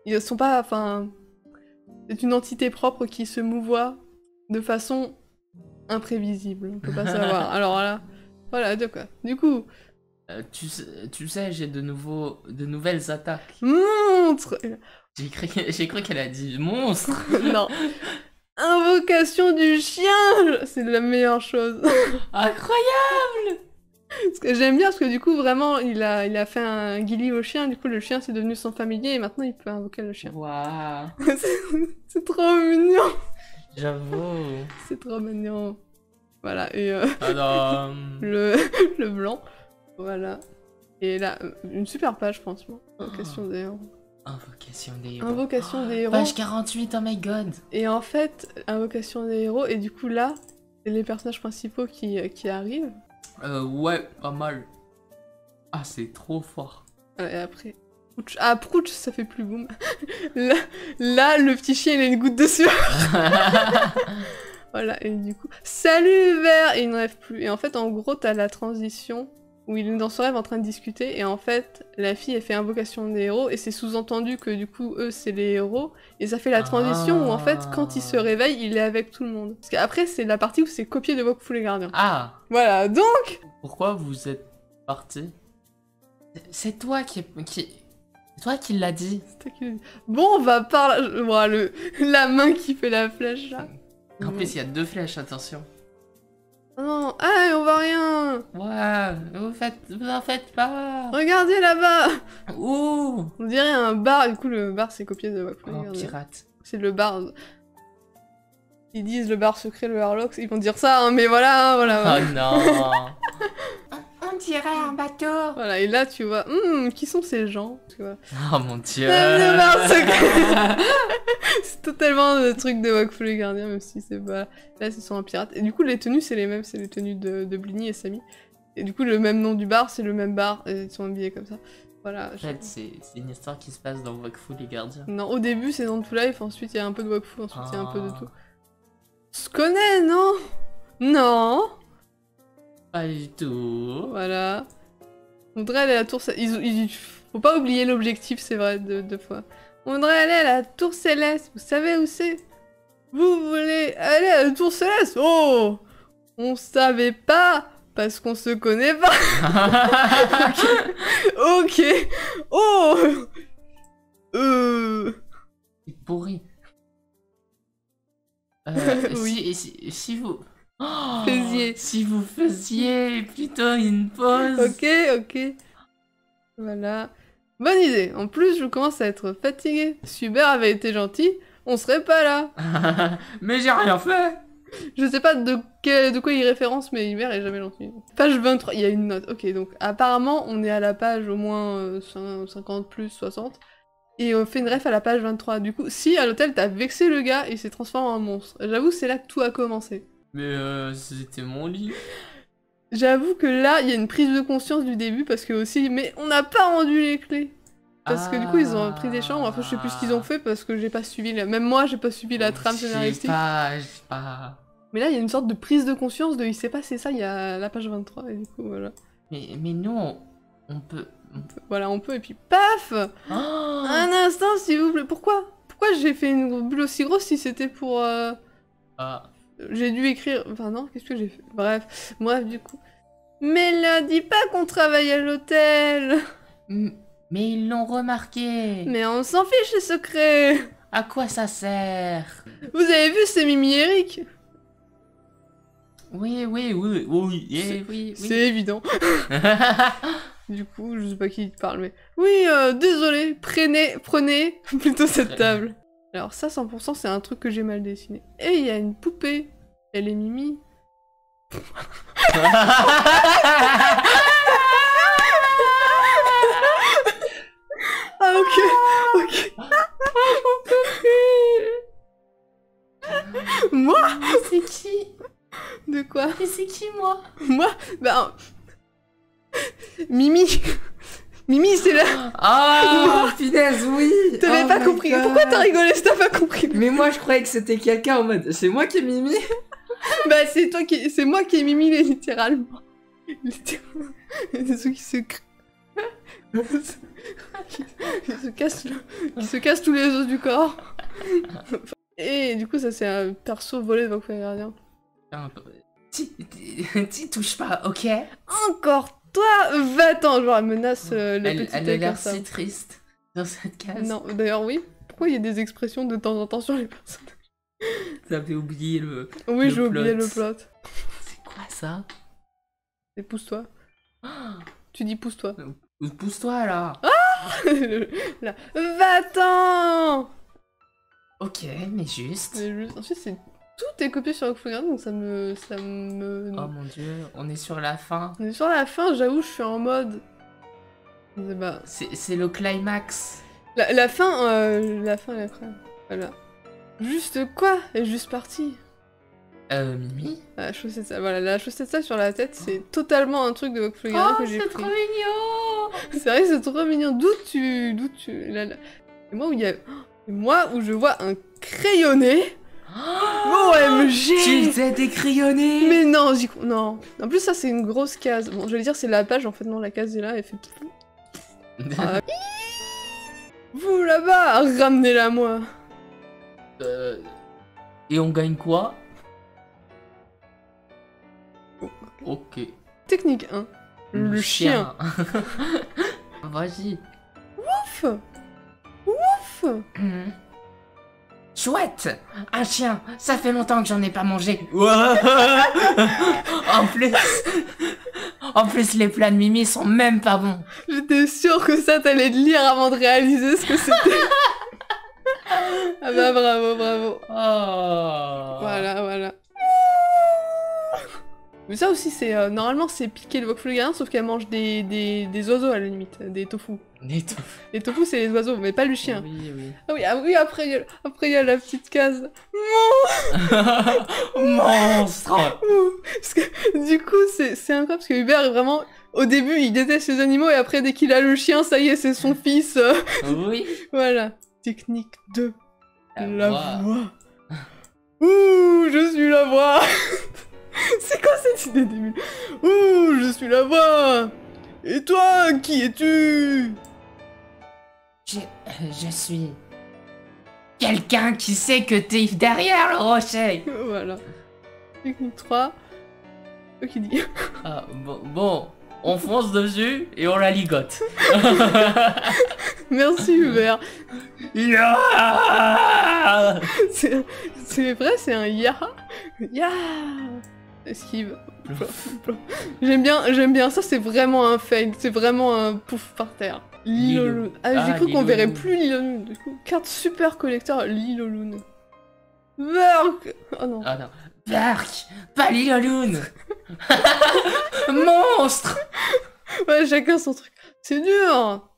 B: ils sont pas, enfin... C'est une entité propre qui se mouvoie de façon imprévisible, on peut pas savoir. Alors là, voilà, de quoi. Du coup...
A: tu sais, j'ai de nouvelles attaques.
B: Montre.
A: J'ai cru qu'elle a dit monstre.
B: Non. Invocation du chien. C'est la meilleure chose.
A: Incroyable.
B: Ce que j'aime bien, parce que du coup, vraiment, il a fait un guilly au chien, du coup, le chien, c'est devenu son familier, et maintenant, il peut invoquer le chien.
A: Waouh.
B: C'est trop mignon.
A: J'avoue.
B: C'est trop mignon. Voilà, et le blanc. Voilà. Et là, une super page, franchement. Invocation des héros.
A: Invocation des héros.
B: Invocation des héros.
A: Page 48, oh my god.
B: Et en fait, invocation des héros, et du coup, là, c'est les personnages principaux qui arrivent.
A: Ouais, pas mal. Ah, c'est trop fort.
B: Et après... Prouch, ça fait plus boum. là, le petit chien, il a une goutte de sueur. Voilà, et du coup... Salut Hubert. Et il n'en rêve plus. Et en fait, en gros, t'as la transition où il est dans son rêve en train de discuter, et en fait, la fille, elle fait invocation des héros, et c'est sous-entendu que du coup, eux, c'est les héros, et ça fait la transition où en fait, quand il se réveille, il est avec tout le monde. Parce qu'après, c'est la partie où c'est copié de Wakfu les Gardiens.
A: Ah.
B: Voilà, donc...
A: Pourquoi vous êtes parti? C'est toi qui l'as dit.
B: Bon, on va par là. Voilà, la main qui fait la flèche, là.
A: En plus, il y a 2 flèches, attention.
B: Non, ah, on voit rien.
A: Ouais, vous en faites pas.
B: Regardez là-bas.
A: Ouh.
B: On dirait un bar, du coup le bar c'est copié de Wakfu.
A: Oh, pirate.
B: C'est le bar. Ils disent le bar secret, le Harlocks, ils vont dire ça, hein, mais voilà.
A: Oh non. On dirait un bateau.
B: Voilà, et là tu vois, qui sont ces gens, tu vois.
A: Oh mon dieu.
B: Le bar secret. C'est totalement le truc de Wakfu les Gardiens, même si c'est pas... Là, ce sont un pirate. Et du coup, les tenues, c'est les mêmes, c'est les tenues de Blinny et Samy. Et du coup, le même nom du bar, c'est le même bar, et ils sont habillés comme ça. Voilà.
A: En fait, c'est une histoire qui se passe dans Wakfu les Gardiens.
B: Non, au début, c'est dans Two Life, ensuite, il y a un peu de Wakfu, ensuite, il y a un peu de tout. On se connaît, non? Non.
A: Pas du tout.
B: Voilà. On voudrait aller à la tour... Faut pas oublier l'objectif, c'est vrai, deux fois. On voudrait aller à la tour céleste, vous savez où c'est? Vous voulez aller à la tour céleste? Oh! On savait pas! Parce qu'on se connaît pas. Ok. Oh.
A: C'est pourri.
B: Oui.
A: Si vous... Oh,
B: Faisiez.
A: si vous faisiez plutôt une pause.
B: Ok. Voilà. Bonne idée. En plus, je commence à être fatiguée. Si Hubert avait été gentil, on serait pas là.
A: Mais j'ai rien fait.
B: Je sais pas de quoi il référence, mais Hubert est jamais gentil. Page 23, il y a une note. Ok, donc apparemment, on est à la page au moins 50 plus 60. Et on fait une ref à la page 23. Du coup, si à l'hôtel, t'as vexé le gars et il s'est transformé en monstre. J'avoue, c'est là que tout a commencé.
A: Mais c'était mon lit.
B: J'avoue que là, il y a une prise de conscience du début parce que aussi, mais on n'a pas rendu les clés. Parce que du coup, ils ont pris des chambres. Enfin, je sais plus ce qu'ils ont fait parce que j'ai pas suivi Même moi, j'ai pas suivi la trame scénaristique.
A: Je sais pas.
B: Mais là, il y a une sorte de prise de conscience de il s'est passé ça, il y a la page 23 et du coup, voilà.
A: Mais nous, on peut...
B: Voilà, on peut et puis paf.
A: Oh
B: Un instant, s'il vous plaît. Pourquoi j'ai fait une bulle aussi grosse si c'était pour... J'ai dû écrire... Enfin non, qu'est-ce que j'ai fait? Bref, du coup... Mais là, dis pas qu'on travaille à l'hôtel.
A: Mais ils l'ont remarqué.
B: Mais on s'en fiche, c'est secret.
A: À quoi ça sert?
B: Vous avez vu, c'est Mimi et Eric.
A: Oui.
B: C'est évident. Du coup, je sais pas qui te parle, mais... Oui, désolé, prenez plutôt cette table. Alors ça, 100%, c'est un truc que j'ai mal dessiné. Et il y a une poupée. Elle est Mimi. Ah, ok. Moi?
A: C'est qui?
B: De quoi?
A: Mais c'est qui, moi?
B: Moi? Bah... Mimi, c'est là.
A: Ah, punaise, oui.
B: T'avais pas compris.
A: God.
B: Pourquoi t'as rigolé si t'as pas compris?
A: Mais moi, je croyais que c'était quelqu'un en mode... C'est moi qui ai Mimi.
B: Bah, c'est moi qui ai Mimi, littéralement. C'est ceux qui se... qui se cassent tous les os du corps. Et du coup, ça, c'est un perso volé de Vogue Gardien.
A: T'y touches pas, ok?
B: Encore toi, va-t'en, genre elle menace les petites
A: Elle a l'air
B: comme ça.
A: si triste dans cette case.
B: Non, d'ailleurs oui. Pourquoi il y a des expressions de temps en temps sur les personnages?
A: T'avais oublié le...
B: Oui,
A: le
B: j'ai oublié
A: plot.
B: le plot.
A: C'est quoi ça?
B: C'est pousse-toi. Tu dis pousse-toi.
A: Pousse-toi là.
B: Là. Va-t'en.
A: Ok, mais juste...
B: Ensuite, tout est copié sur Oxford, donc ça me...
A: Oh mon dieu, on est sur la fin.
B: On est sur la fin, j'avoue, je suis en mode... Bah...
A: C'est le climax.
B: La fin, voilà. Juste quoi? Elle est juste partie.
A: Mimi?
B: La chaussette ça, voilà, la chaussette ça sur la tête, c'est totalement un truc de Vogue que j'ai pris.
A: C'est trop mignon.
B: C'est vrai que c'est trop mignon. D'où tu... Et moi où je vois un crayonné. OMG!
A: Tu t'es décrayonné!
B: Mais non, non. En plus, ça, c'est une grosse case. Bon, j'allais dire, c'est la page, en fait, non, la case est là, elle fait... Ah. Vous, là-bas, ramenez-la, moi.
A: Et on gagne quoi? Ok.
B: Technique 1. Le chien.
A: Vas-y.
B: Ouf!
A: Chouette! Un chien! Ça fait longtemps que j'en ai pas mangé. En plus, les plats de Mimi sont même pas bons.
B: J'étais sûre que ça, t'allais te lire avant de réaliser ce que c'était. Ah bah bravo.
A: Oh.
B: Voilà. Mais ça aussi, c'est normalement, c'est piquer le Vogue sauf qu'elle mange des oiseaux à la limite, des tofu. Les tofu, c'est les oiseaux, mais pas le chien.
A: Oui.
B: Ah oui, après, il y a la petite case.
A: Monstre!
B: Parce que, du coup, c'est incroyable, parce que Hubert est vraiment... Au début, il déteste les animaux, et après, dès qu'il a le chien, ça y est, c'est son fils.
A: Oui.
B: Voilà. Technique 2. La
A: voix.
B: voix. Ouh, je suis la voix. C'est quoi cette idée débile? Ouh, je suis la voix. Et toi, qui es-tu?
A: Je suis... quelqu'un qui sait que t'es derrière le rocher.
B: Voilà. Technique 3. Toi qui dis.
A: Ah, bon, on fonce dessus et on la ligote.
B: Merci Hubert.
A: Ya.
B: C'est vrai, c'est un ya. Ya. Esquive. J'aime bien, ça c'est vraiment un fail, c'est vraiment un pouf par terre. Liloloon. Ah, j'ai cru qu'on verrait plus Liloloon. Du coup, carte super collector Liloloon. Burk. Oh non.
A: Ah non. Bark, pas Liloloon. Monstre.
B: Ouais, chacun son truc. C'est dur.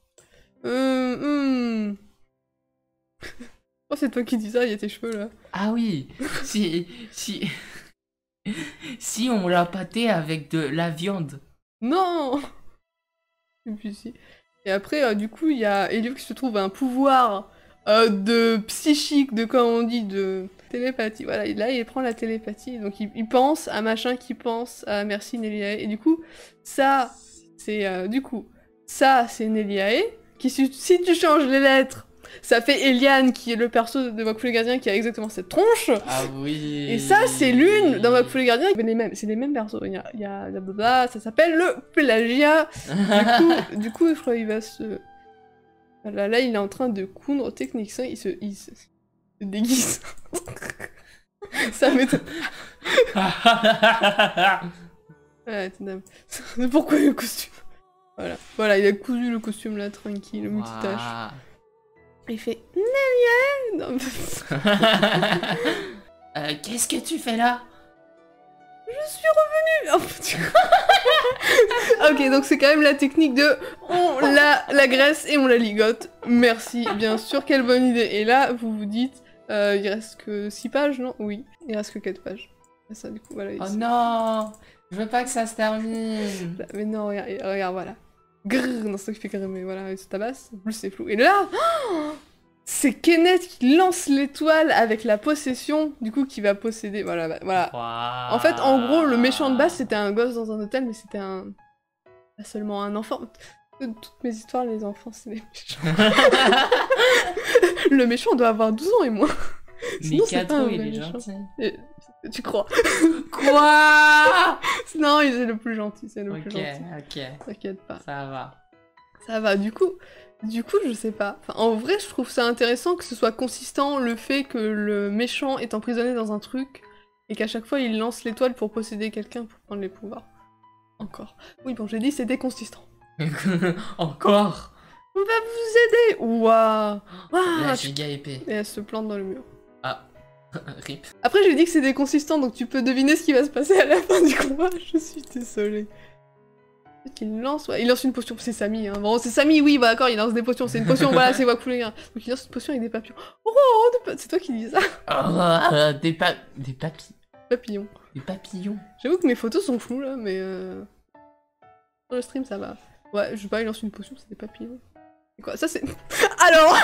B: Oh, c'est toi qui dis ça, il y a tes cheveux là.
A: Ah oui, si on l'a pâté avec de la viande.
B: Non. Et puis si. Et après, du coup, il y a Elio qui se trouve un pouvoir de psychique, de comment on dit, de télépathie. Voilà, là, il prend la télépathie. Donc, il pense à machin qui pense à Merci Neliae. Et du coup, ça, c'est Neliae. Qui, si tu changes les lettres, ça fait Eliane, qui est le perso de Wakfu les Gardiens, qui a exactement cette tronche.
A: Ah oui.
B: Et ça, c'est Lune dans Wakfu les Gardiens. C'est les mêmes persos. Il y a blablabla, ça s'appelle le plagiat. Du coup, je crois qu'il va se... Là, il est en train de coudre technique. Ça, il se déguise. Ça m'étonne. Ouais, pourquoi le costume? Voilà, il a cousu le costume là, tranquille, le multitâche. Il fait Neliae.
A: Qu'est-ce que tu fais là?
B: Je suis revenue. Ok, donc c'est quand même la technique de on la graisse et on la ligote. Merci, bien sûr, quelle bonne idée. Et là, vous vous dites, il reste que 6 pages, non? Oui, il reste que 4 pages. Et ça, du coup, voilà.
A: Oh non, je veux pas que ça se termine.
B: Mais non, regarde, voilà. Grrr, non, c'est toi qui fait grimmer, voilà, il se tabasse, plus c'est flou. Et là, c'est Kenneth qui lance l'étoile avec la possession, du coup, qui va posséder, voilà.
A: Wow.
B: En fait, en gros, le méchant de base, c'était un gosse dans un hôtel, mais c'était pas seulement un enfant. Toutes mes histoires, les enfants, c'est des méchants. Le méchant doit avoir 12 ans et moins. Sinon, c'est pas un
A: il
B: vrai
A: est
B: méchant.
A: gentil.
B: Tu crois?
A: Quoi?
B: Non, il est le plus gentil, c'est le plus gentil.
A: Ok.
B: T'inquiète pas.
A: Ça va.
B: Du coup, je sais pas. Enfin, en vrai, je trouve ça intéressant que ce soit consistant le fait que le méchant est emprisonné dans un truc et qu'à chaque fois il lance l'étoile pour posséder quelqu'un pour prendre les pouvoirs. Encore. Oui, bon, j'ai dit c'était consistant.
A: Encore?
B: On va vous aider. Waouh.
A: La giga épée.
B: Et elle se plante dans le mur.
A: Ah. Rip.
B: Après, j'ai dit que c'était consistant, donc tu peux deviner ce qui va se passer à la fin du combat. Je suis désolée. Il lance une potion, c'est Samy, hein. Bon, c'est Samy, oui, bah d'accord, il lance des potions, c'est une potion, voilà, c'est Wakfu les gars. Donc il lance une potion avec des papillons. C'est toi qui dis ça?
A: Des
B: Papillons.
A: Des papillons.
B: J'avoue que mes photos sont floues là, mais sur le stream ça va. Ouais, je sais pas, il lance une potion, c'est des papillons. C'est quoi? Ça c'est... Alors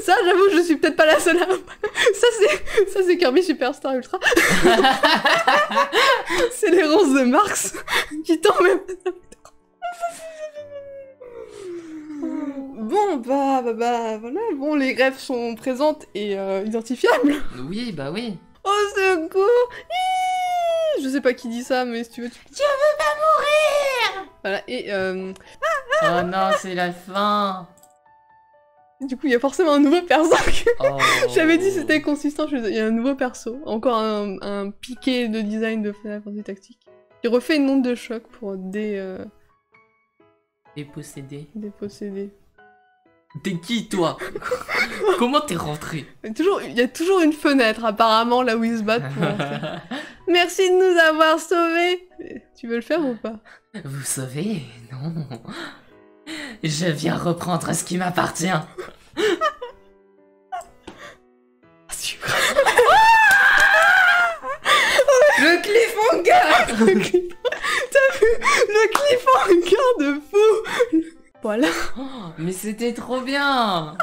B: Ça, j'avoue, je suis peut-être pas la seule à... Ça c'est Kirby Superstar Ultra. C'est les ronces de Marx qui tombent même. Bon, bah, voilà. Bon, les greffes sont présentes et identifiables.
A: Oui, bah oui.
B: Au secours. Je sais pas qui dit ça, mais si tu veux... Je veux pas mourir. Voilà, et
A: Oh non, c'est la fin.
B: Du coup, il y a forcément un nouveau perso.
A: Oh.
B: J'avais dit c'était consistant, il y a un nouveau perso. Encore un piqué de design de Final Fantasy Tactics. Il refait une onde de choc pour
A: Déposséder.
B: déposséder.
A: T'es qui, toi? Comment t'es rentré?
B: Il y a toujours une fenêtre, apparemment, là où ils se battent pour rentrer. Merci de nous avoir sauvés. Tu veux le faire ou pas?
A: Vous savez, non. Je viens reprendre ce qui m'appartient. Le cliffhanger.
B: T'as vu le cliffhanger de fou? Voilà.
A: Oh, mais c'était trop bien.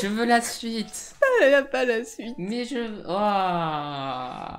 A: Je veux la suite.
B: Il n'y a pas la suite.
A: Mais je... Oh.